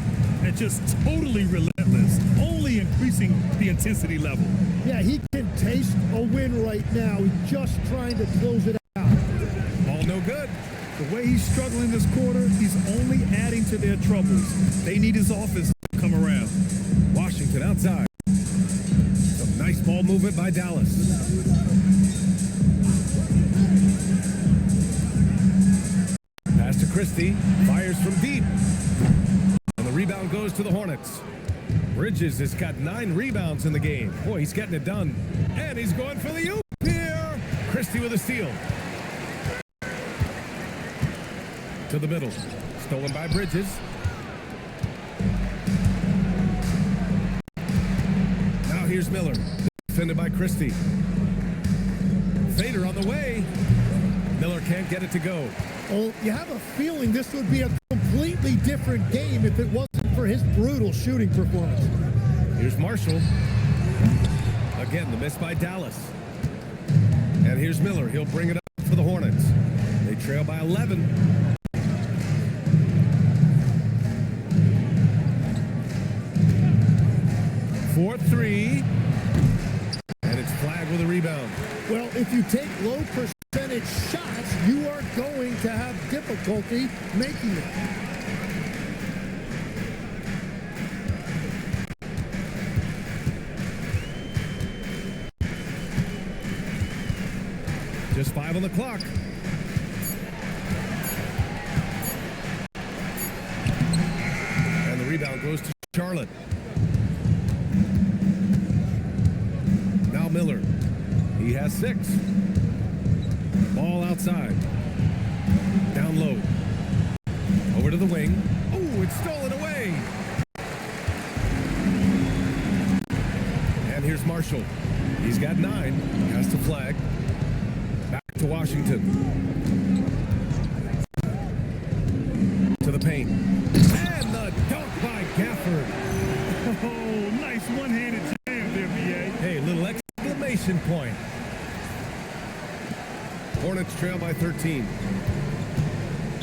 [SPEAKER 2] And just totally relentless, only increasing the intensity level.
[SPEAKER 9] Yeah, he can taste a win right now. He's just trying to close it out.
[SPEAKER 1] Ball no good.
[SPEAKER 2] The way he's struggling this quarter, he's only adding to their troubles. They need his offense to come around.
[SPEAKER 1] Washington outside. Some nice ball movement by Dallas. Pass to Christie. Fires from deep. And the rebound goes to the Hornets. Bridges has got 9 rebounds in the game. Boy, he's getting it done. And he's going for the oop here. Christie with a steal. To the middle. Stolen by Bridges. Now here's Miller. Defended by Christie. Fader on the way. Miller can't get it to go.
[SPEAKER 9] Well, you have a feeling this would be a completely different game if it wasn't for his brutal shooting performance.
[SPEAKER 1] Here's Marshall. Again, the miss by Dallas. And here's Miller. He'll bring it up for the Hornets. They trail by 11. For 3. And it's flagged with a rebound.
[SPEAKER 9] Well, if you take low percentage shots, you are going to have difficulty making it.
[SPEAKER 1] Just 5 on the clock. And the rebound goes to Charlotte. Now Miller. He has 6. Ball outside. Down low. Over to the wing. Oh, it's stolen away. And here's Marshall. He's got 9. Has to flag. Back to Washington. To the paint. And the dunk by Gafford.
[SPEAKER 2] Oh, nice one-handed jam there, B.A.
[SPEAKER 1] Hey, little exclamation point. Hornets trail by 13.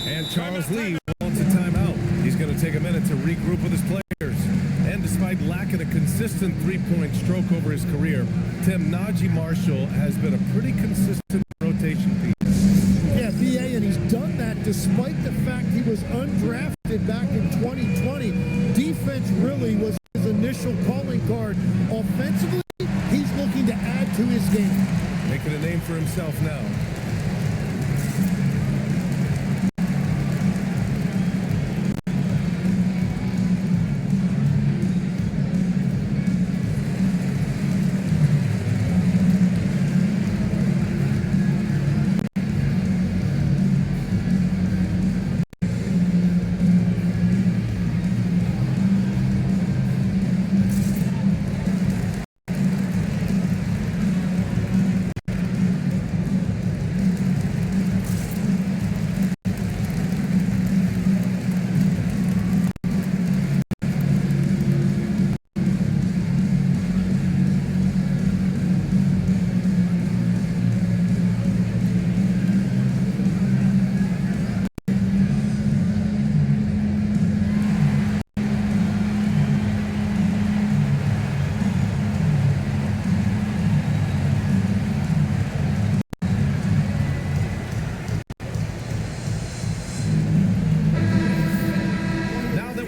[SPEAKER 1] And Charles Lee wants a timeout. He's going to take a minute to regroup with his players. And despite lacking a consistent three-point stroke over his career, Tim, Najee Marshall has been a pretty consistent rotation piece.
[SPEAKER 9] Yeah, B.A., and he's done that despite the fact he was undrafted back in 2020. Defense really was his initial calling card. Offensively, he's looking to add to his game.
[SPEAKER 1] Making a name for himself now.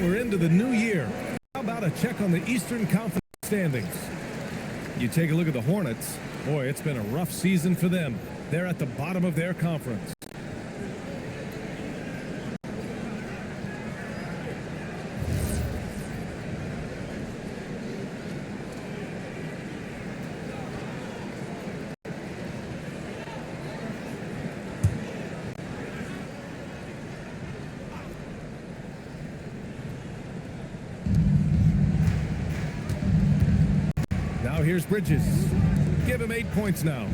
[SPEAKER 1] Into the new year. How about a check on the Eastern Conference standings? You take a look at the Hornets. Boy, it's been a rough season for them. They're at the bottom of their conference. Now here's Bridges. Give him 8 points now.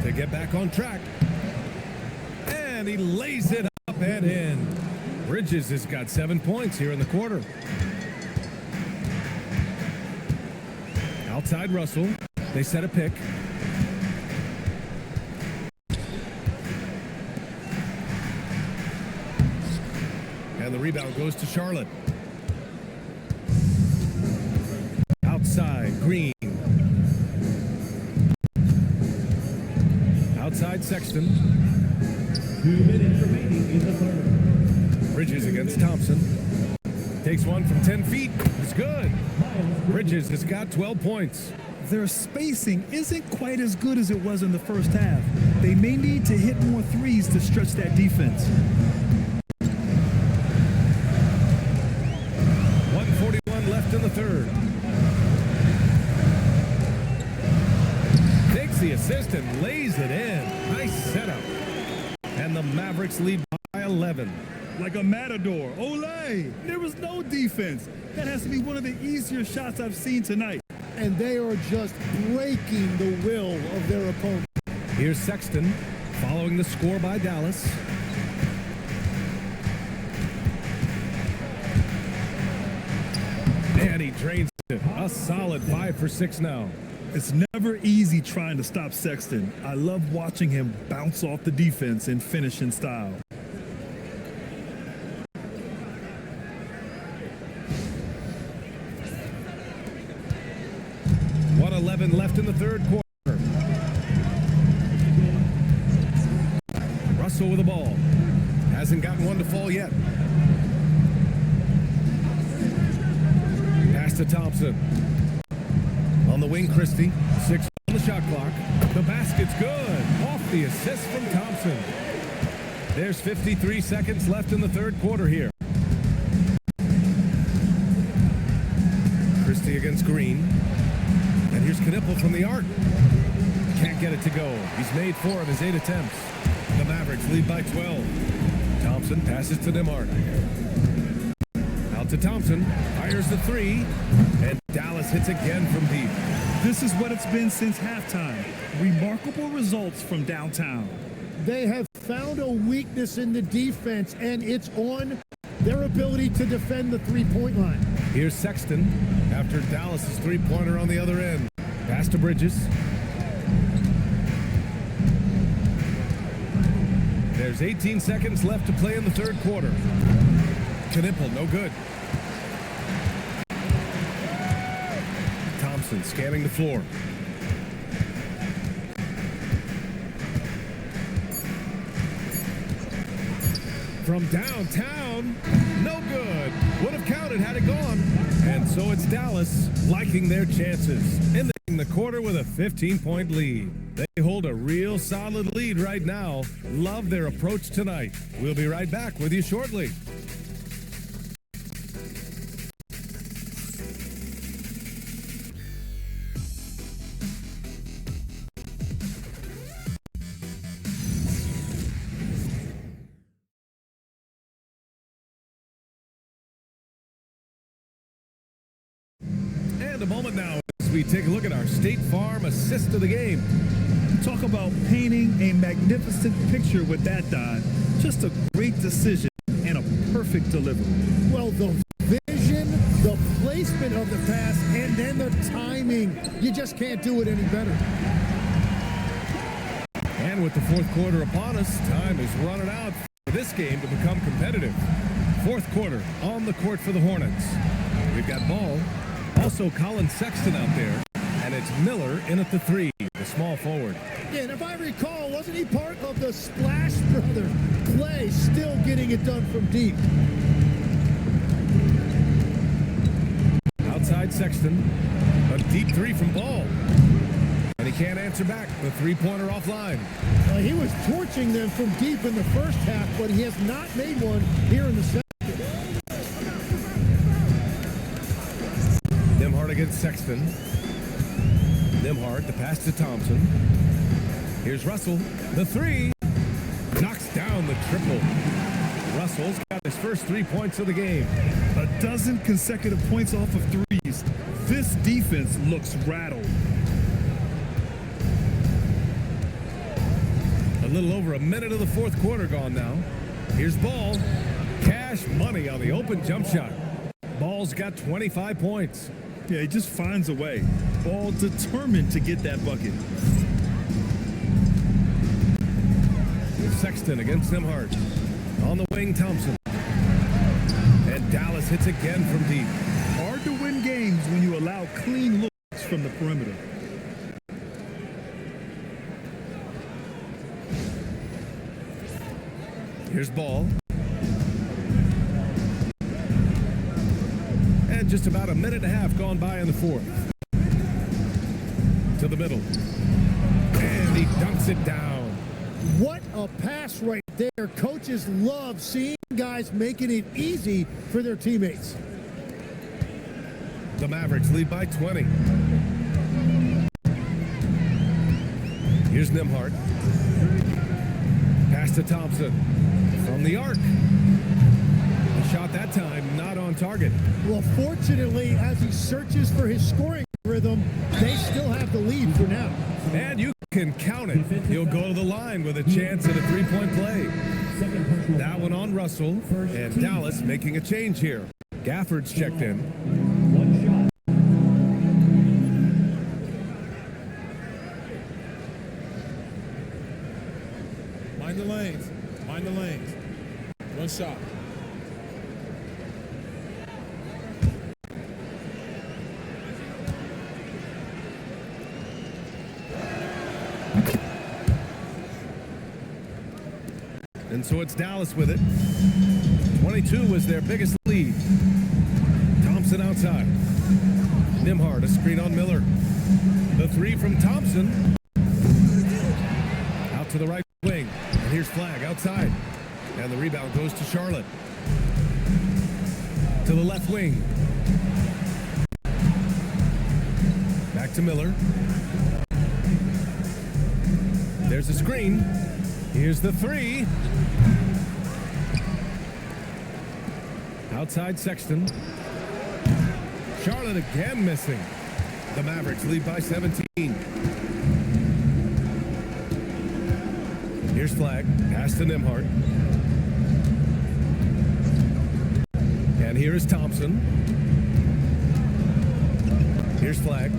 [SPEAKER 1] To get back on track. And he lays it up and in. Bridges has got 7 points here in the quarter. Outside Russell. They set a pick. And the rebound goes to Charlotte. Outside, Green. Outside, Sexton.
[SPEAKER 5] 2 minutes remaining in the third.
[SPEAKER 1] Bridges against Thompson. Takes one from 10 feet. It's good. Bridges has got 12 points.
[SPEAKER 2] Their spacing isn't quite as good as it was in the first half. They may need to hit more threes to stretch that defense.
[SPEAKER 1] 1:41 left in the third. Takes the assist and lays it in. Nice setup. And the Mavericks lead by 11.
[SPEAKER 2] Like a matador. Olay! There was no defense. That has to be one of the easier shots I've seen tonight.
[SPEAKER 9] And they are just breaking the will of their opponent.
[SPEAKER 1] Here's Sexton following the score by Dallas. And he drains it. A solid 5 for 6 now.
[SPEAKER 2] It's never easy trying to stop Sexton. I love watching him bounce off the defense and finish in style. .11 left in the third quarter.
[SPEAKER 1] Russell with the ball. Hasn't gotten one to fall yet. Pass to Thompson. On the wing, Christie. 6 on the shot clock. The basket's good. Off the assist from Thompson. There's 53 seconds left in the third quarter here. Christie against Green. And here's Knipple from the arc. Can't get it to go. He's made 4 of his 8 attempts. The Mavericks lead by 12. Thompson passes to Nembhard. Out to Thompson. Fires the 3. And Dallas hits again from deep.
[SPEAKER 2] This is what it's been since halftime. Remarkable results from downtown.
[SPEAKER 9] They have found a weakness in the defense, and it's on their ability to defend the three-point line.
[SPEAKER 1] Here's Sexton after Dallas's three-pointer on the other end. Pass to Bridges. There's 18 seconds left to play in the third quarter. Knipple, no good. Thompson scanning the floor. From downtown, no good. Would have counted had it gone. And so it's Dallas liking their chances, ending the quarter with a 15-point lead. They hold a real solid lead right now. Love their approach tonight. We'll be right back with you shortly. And a moment now as we take a look at our State Farm assist of the game.
[SPEAKER 2] Talk about painting a magnificent picture with that, Don. Just a great decision and a perfect delivery.
[SPEAKER 9] Well, the vision, the placement of the pass, and then the timing. You just can't do it any better.
[SPEAKER 1] And with the fourth quarter upon us, time is running out for this game to become competitive. Fourth quarter on the court for the Hornets. We've got Ball. Also Colin Sexton out there. And it's Miller in at the 3, the small forward.
[SPEAKER 9] Yeah, and if I recall, wasn't he part of the Splash Brother play, still getting it done from deep?
[SPEAKER 1] Outside Sexton. A deep 3 from Ball. And he can't answer back. The three-pointer offline.
[SPEAKER 9] He was torching them from deep in the first half, but he has not made one here in the second.
[SPEAKER 1] Nembhard against Sexton. Nembhard, the pass to Thompson. Here's Russell. The 3. Knocks down the triple. Russell's got his first 3 points of the game.
[SPEAKER 2] A dozen consecutive points off of threes. This defense looks rattled.
[SPEAKER 1] A little over a minute of the fourth quarter gone now. Here's Ball. Cash money on the open jump shot. Ball's got 25 points.
[SPEAKER 2] Yeah, he just finds a way. Ball determined to get that bucket.
[SPEAKER 1] Sexton against Nembhard. On the wing, Thompson. And Dallas hits again from deep.
[SPEAKER 2] Hard to win games when you allow clean looks from the perimeter.
[SPEAKER 1] Here's Ball. And just about a minute and a half gone by in the fourth. To the middle. And he dunks it down.
[SPEAKER 9] a pass right there. Coaches love seeing guys making it easy for their teammates.
[SPEAKER 1] The Mavericks lead by 20. Here's Nembhard. Pass to Thompson. From the arc. The shot that time not on target.
[SPEAKER 9] Well, fortunately, as he searches for his scoring rhythm, they still have the lead for now.
[SPEAKER 1] And you can count it. He'll go to the line with a chance at a three-point play. That one on Russell, and Dallas making a change here. Gafford's checked in.
[SPEAKER 5] One shot.
[SPEAKER 10] Mind the lanes. Mind the lanes. One shot.
[SPEAKER 1] And so it's Dallas with it. 22 was their biggest lead. Thompson outside. Nembhard, a screen on Miller. The three from Thompson. Out to the right wing. And here's Flagg outside. And the rebound goes to Charlotte. To the left wing. Back to Miller. There's a screen. Here's the three. Outside Sexton. Charlotte again missing. The Mavericks lead by 17. Here's Flagg. Pass to Nembhard. And here is Thompson. Here's Flagg.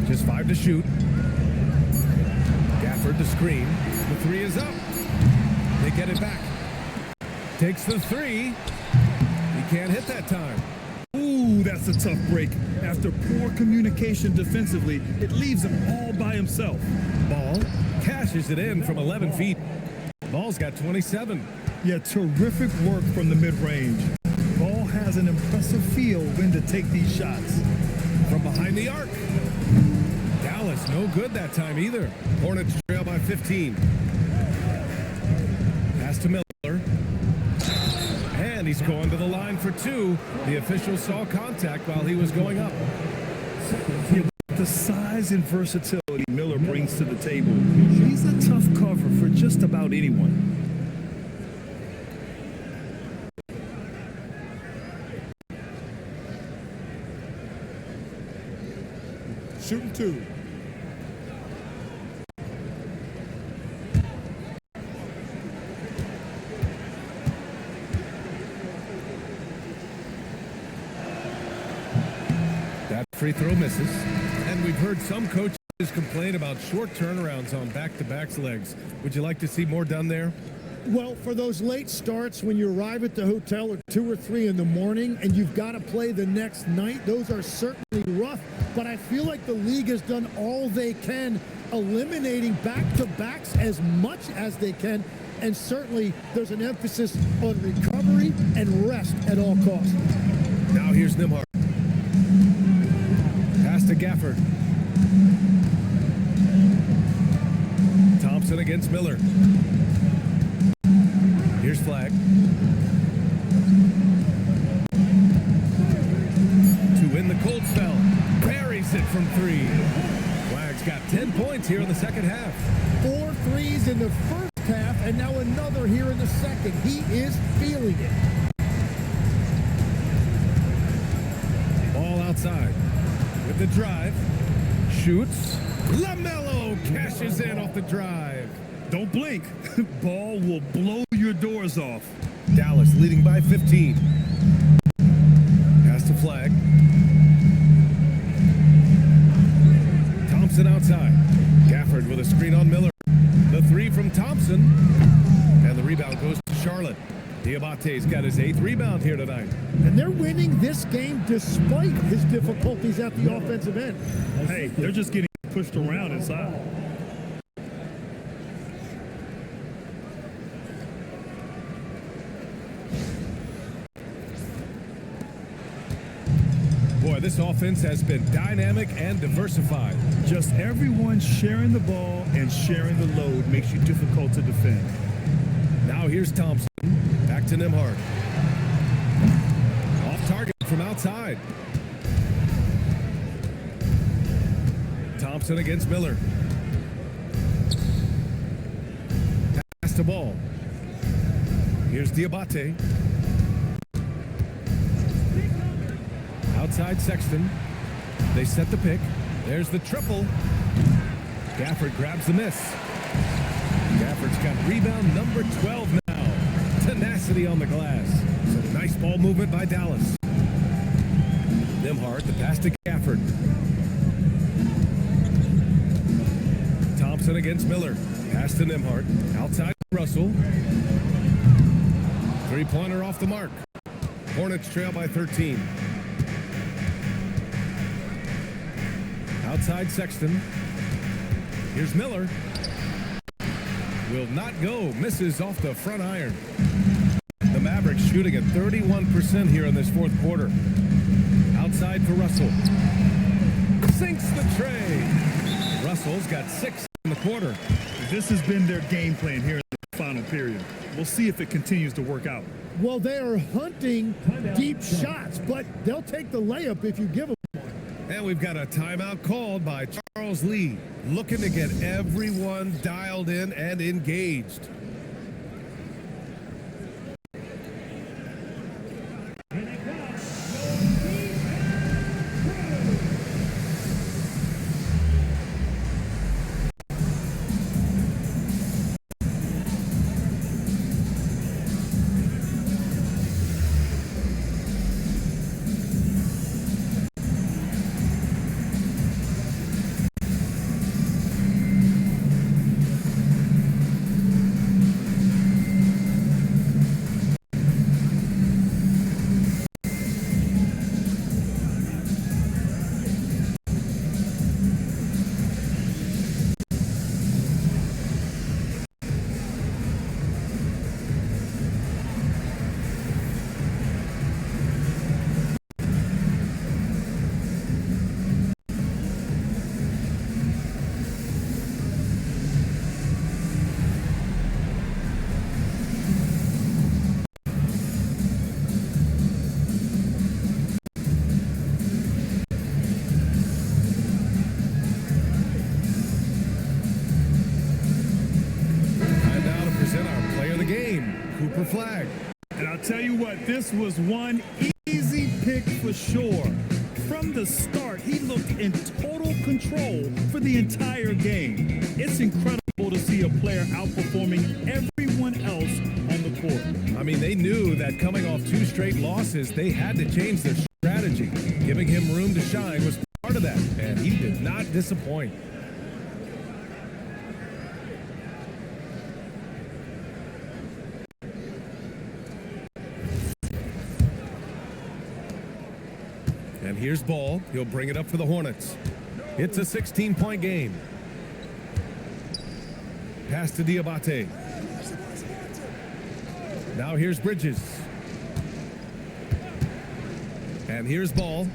[SPEAKER 1] Just 5 to shoot. Gafford the screen. The three is up. They get it back. Takes the three. He can't hit that time.
[SPEAKER 2] Ooh, that's a tough break. After poor communication defensively, it leaves him all by himself.
[SPEAKER 1] Ball cashes it in from 11 feet. Ball's got 27.
[SPEAKER 2] Yeah, terrific work from the mid-range. Ball has an impressive feel when to take these shots.
[SPEAKER 1] From behind the arc. Dallas no good that time either. Hornets trail by 15. Pass to Miller. And he's going to the line for two. The official saw contact while he was going up.
[SPEAKER 2] Yeah, the size and versatility Miller brings to the table. He's a tough cover for just about anyone.
[SPEAKER 10] Shooting two.
[SPEAKER 1] That free throw misses. And we've heard some coaches complain about short turnarounds on back-to-backs legs. Would you like to see more done there?
[SPEAKER 9] Well, for those late starts when you arrive at the hotel at 2 or 3 in the morning and you've got to play the next night, those are certainly rough. But I feel like the league has done all they can, eliminating back-to-backs as much as they can. And certainly there's an emphasis on recovery and rest at all costs.
[SPEAKER 1] Now here's Nembhard. Pass to Gafford. Thompson against Miller. Here's Flagg. To win the cold spell. Buries it from 3. Flagg's got 10 points here in the second half.
[SPEAKER 9] 4 threes in the first half and now another here in the second. He is feeling it.
[SPEAKER 1] Ball outside. With the drive. Shoots. LaMelo cashes in off the drive.
[SPEAKER 2] Don't blink. Ball will blow your doors off.
[SPEAKER 1] Dallas leading by 15. Pass to Flagg. Thompson outside. Gafford with a screen on Miller. The three from Thompson. And the rebound goes to Charlotte. Diabate's got his 8th rebound here tonight.
[SPEAKER 9] And they're winning this game despite his difficulties at the offensive end.
[SPEAKER 2] Hey, they're just getting pushed around inside.
[SPEAKER 1] Boy, Boy, this offense has been dynamic and diversified.
[SPEAKER 2] Just everyone sharing the ball and sharing the load makes you difficult to defend.
[SPEAKER 1] Now here's Thompson. Back to Nembhard. Off target from outside. Thompson against Miller. Pass to Ball. Here's Diabate. Outside Sexton. They set the pick. There's the triple. Gafford grabs the miss. Gafford's got rebound number 12 now. Tenacity on the glass. So nice ball movement by Dallas. Nembhard, the pass to Gafford. Thompson against Miller. Pass to Nembhard. Outside Russell. Three-pointer off the mark. Hornets trail by 13. Outside Sexton. Here's Miller. Will not go. Misses off the front iron. The Mavericks shooting at 31% here in this fourth quarter. Outside for Russell. Sinks the tray. Russell's got 6 in the quarter.
[SPEAKER 2] This has been their game plan here in the final period. We'll see if it continues to work out.
[SPEAKER 9] Well, they are hunting deep shots, but they'll take the layup if you give them one.
[SPEAKER 1] And we've got a timeout called by Charles Lee, looking to get everyone dialed in and engaged. Flag.
[SPEAKER 2] And I'll tell you what, this was one easy pick for sure. From the start, he looked in total control for the entire game. It's incredible to see a player outperforming everyone else on the court.
[SPEAKER 1] I mean, they knew that coming off 2 straight losses, they had to change their strategy. Giving him room to shine was part of that, and he did not disappoint. And here's Ball. He'll bring it up for the Hornets. It's a 16-point game. Pass to Diabate. Now here's Bridges. And here's Ball.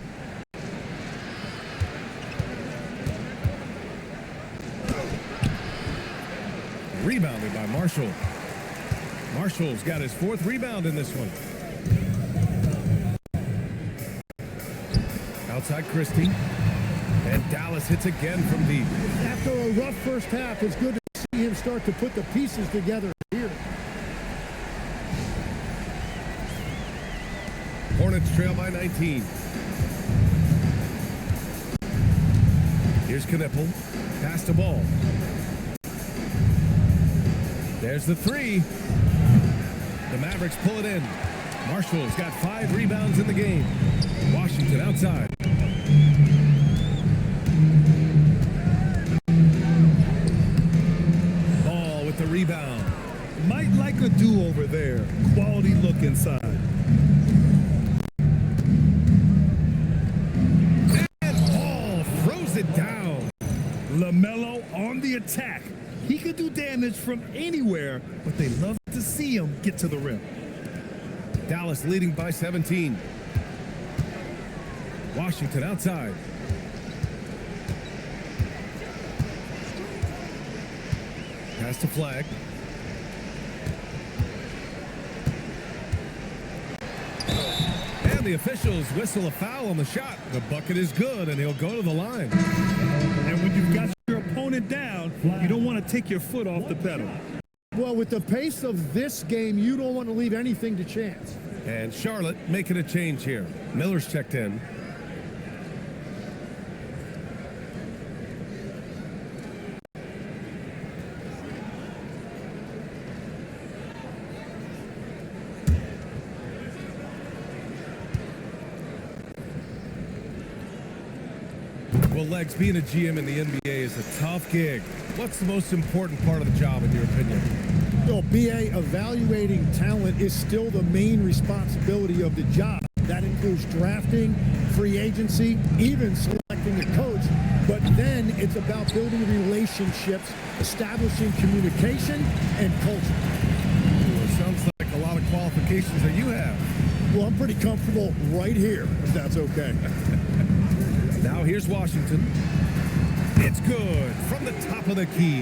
[SPEAKER 1] Rebounded by Marshall. Marshall's got his 4th rebound in this one. Outside Christie. And Dallas hits again from deep.
[SPEAKER 9] After a rough first half, it's good to see him start to put the pieces together here.
[SPEAKER 1] Hornets trail by 19. Here's Knipple. Pass to Ball. There's the 3. The Mavericks pull it in. Marshall's got 5 rebounds in the game. Washington outside. Ball with the rebound.
[SPEAKER 2] Might like a do-over there. Quality look inside.
[SPEAKER 1] And Ball throws it down.
[SPEAKER 2] LaMelo on the attack. He could do damage from anywhere, but they love to see him get to the rim.
[SPEAKER 1] Dallas leading by 17. Washington outside. Pass to Flag. And the officials whistle a foul on the shot. The bucket is good, and he'll go to the line.
[SPEAKER 2] And when you've got your opponent down, you don't want to take your foot off the pedal.
[SPEAKER 9] Well, with the pace of this game, you don't want to leave anything to chance.
[SPEAKER 1] And Charlotte making a change here. Miller's checked in. Well, Legs, being a GM in the NBA is a tough gig. What's the most important part of the job, in your opinion?
[SPEAKER 9] Well, BA, evaluating talent is still the main responsibility of the job. That includes drafting, free agency, even selecting a coach. But then it's about building relationships, establishing communication, and culture.
[SPEAKER 1] Well, it sounds like a lot of qualifications that you have.
[SPEAKER 9] Well, I'm pretty comfortable right here, if that's okay.
[SPEAKER 1] Now here's Washington. It's good from the top of the key.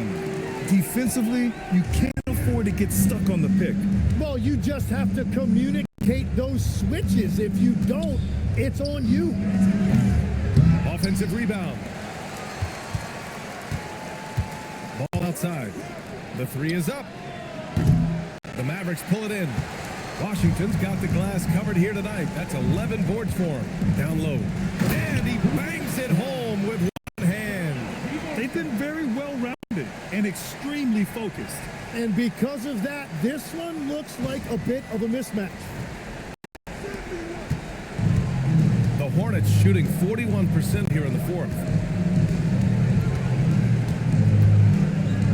[SPEAKER 2] Defensively, you can't afford to get stuck on the pick.
[SPEAKER 9] Well, you just have to communicate those switches. If you don't, it's on you.
[SPEAKER 1] Offensive rebound. Ball outside. The three is up. The Mavericks pull it in. Washington's got the glass covered here tonight. That's 11 boards for him. Down low. And he bangs it home with one hand.
[SPEAKER 2] They've been very well-rounded and extremely focused.
[SPEAKER 9] And because of that, this one looks like a bit of a mismatch.
[SPEAKER 1] The Hornets shooting 41% here in the fourth.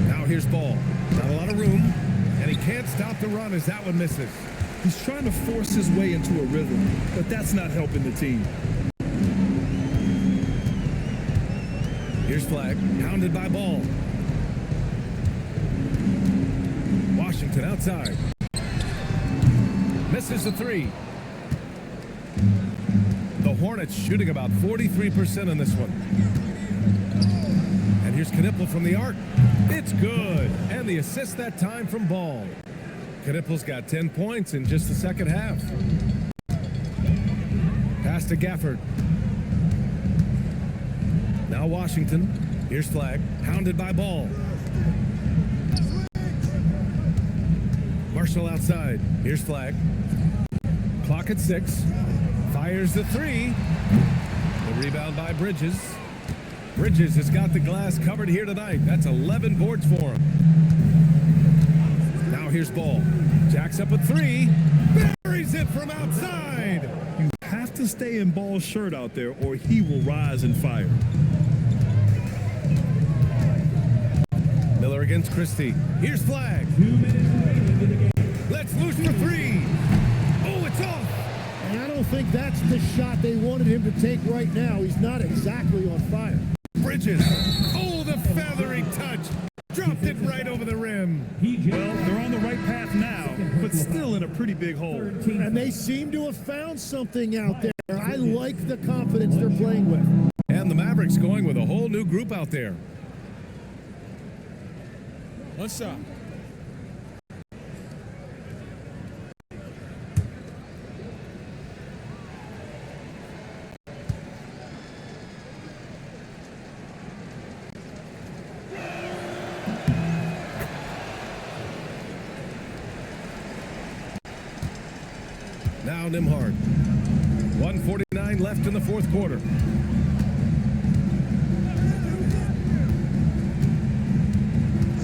[SPEAKER 1] Now here's Ball. Not a lot of room. And he can't stop the run as that one misses.
[SPEAKER 2] He's trying to force his way into a rhythm, but that's not helping the team.
[SPEAKER 1] Here's Flag, pounded by Ball. Washington outside. Misses the three. The Hornets shooting about 43% in this one. And here's Knipple from the arc. It's good. And the assist that time from Ball. Knipple's got 10 points in just the second half. Pass to Gafford. Now Washington. Here's Flag. Hounded by Ball. Marshall outside. Here's Flag. Clock at 6. Fires the three. The rebound by Bridges. Bridges has got the glass covered here tonight. That's 11 boards for him. Now here's Ball. Jacks up a three. Buries it from outside.
[SPEAKER 2] You have to stay in Ball's shirt out there or he will rise and fire.
[SPEAKER 1] Miller against Christie. Here's Flag.
[SPEAKER 5] 2 minutes remaining in the game.
[SPEAKER 1] Let's loose for three. Oh, it's off.
[SPEAKER 9] And I don't think that's the shot they wanted him to take right now. He's not exactly on fire.
[SPEAKER 1] Bridges. Oh, the feathery touch. Dropped it right over the rim.
[SPEAKER 2] Well, they're on the right path now, but still in a pretty big hole.
[SPEAKER 9] And they seem to have found something out there. I like the confidence they're playing with.
[SPEAKER 1] And the Mavericks going with a whole new group out there.
[SPEAKER 10] One shot.
[SPEAKER 1] Now Nimhard. 1:49 left in the fourth quarter.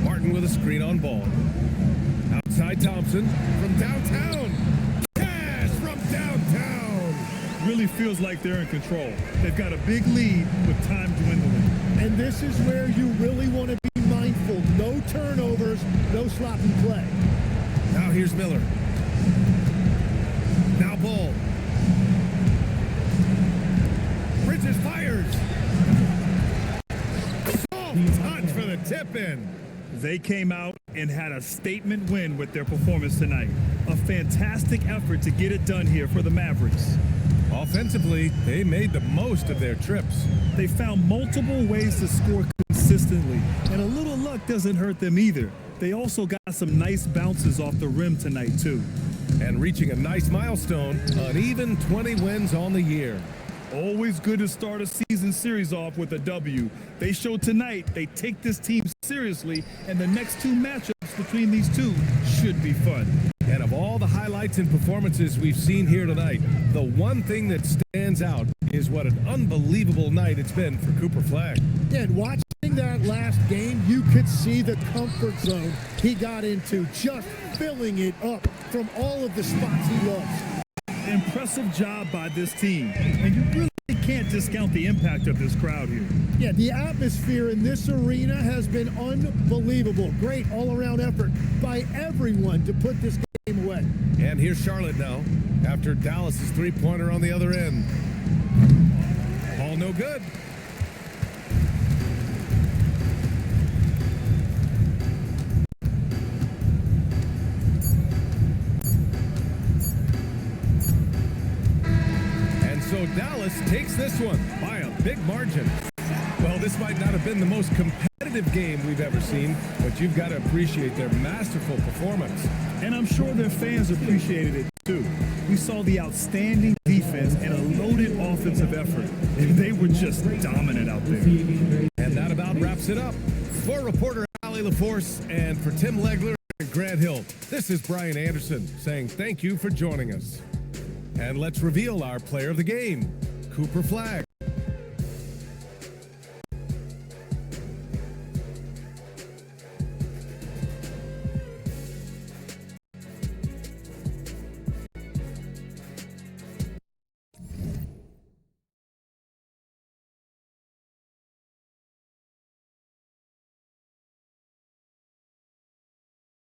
[SPEAKER 1] Martin with a screen on Ball. Outside Thompson from downtown. Cash from downtown.
[SPEAKER 2] Really feels like they're in control. They've got a big lead with time dwindling.
[SPEAKER 9] And this is where you really want to be mindful. No turnovers, no sloppy play.
[SPEAKER 1] Now here's Miller. Now Ball. Bridges fires. Soft touch for the tip-in.
[SPEAKER 2] They came out and had a statement win with their performance tonight. A fantastic effort to get it done here for the Mavericks.
[SPEAKER 1] Offensively, they made the most of their trips.
[SPEAKER 2] They found multiple ways to score consistently, and a little luck doesn't hurt them either. They also got some nice bounces off the rim tonight, too.
[SPEAKER 1] And reaching a nice milestone, an even 20 wins on the year.
[SPEAKER 2] Always good to start a season series off with a W. They showed tonight they take this team seriously, and the next two matchups between these two should be fun.
[SPEAKER 1] And of all the highlights and performances we've seen here tonight, the one thing that stands out is what an unbelievable night it's been for Cooper Flagg.
[SPEAKER 9] Yeah, and watching that last game, you could see the comfort zone he got into, just filling it up from all of the spots he loves.
[SPEAKER 2] Impressive job by this team, and you really can't discount the impact of this crowd here.
[SPEAKER 9] Yeah, the atmosphere in this arena has been unbelievable. Great all-around effort by everyone to put this game away.
[SPEAKER 1] And here's Charlotte now, after Dallas's three-pointer on the other end. All no good. So Dallas takes this one by a big margin. Well, this might not have been the most competitive game we've ever seen, but you've got to appreciate their masterful performance.
[SPEAKER 2] And I'm sure their fans appreciated it too. We saw the outstanding defense and a loaded offensive effort, and they were just dominant out there.
[SPEAKER 1] And that about wraps it up. For reporter Allie LaForce and for Tim Legler and Grant Hill, this is Brian Anderson saying thank you for joining us. And let's reveal our player of the game, Cooper Flagg.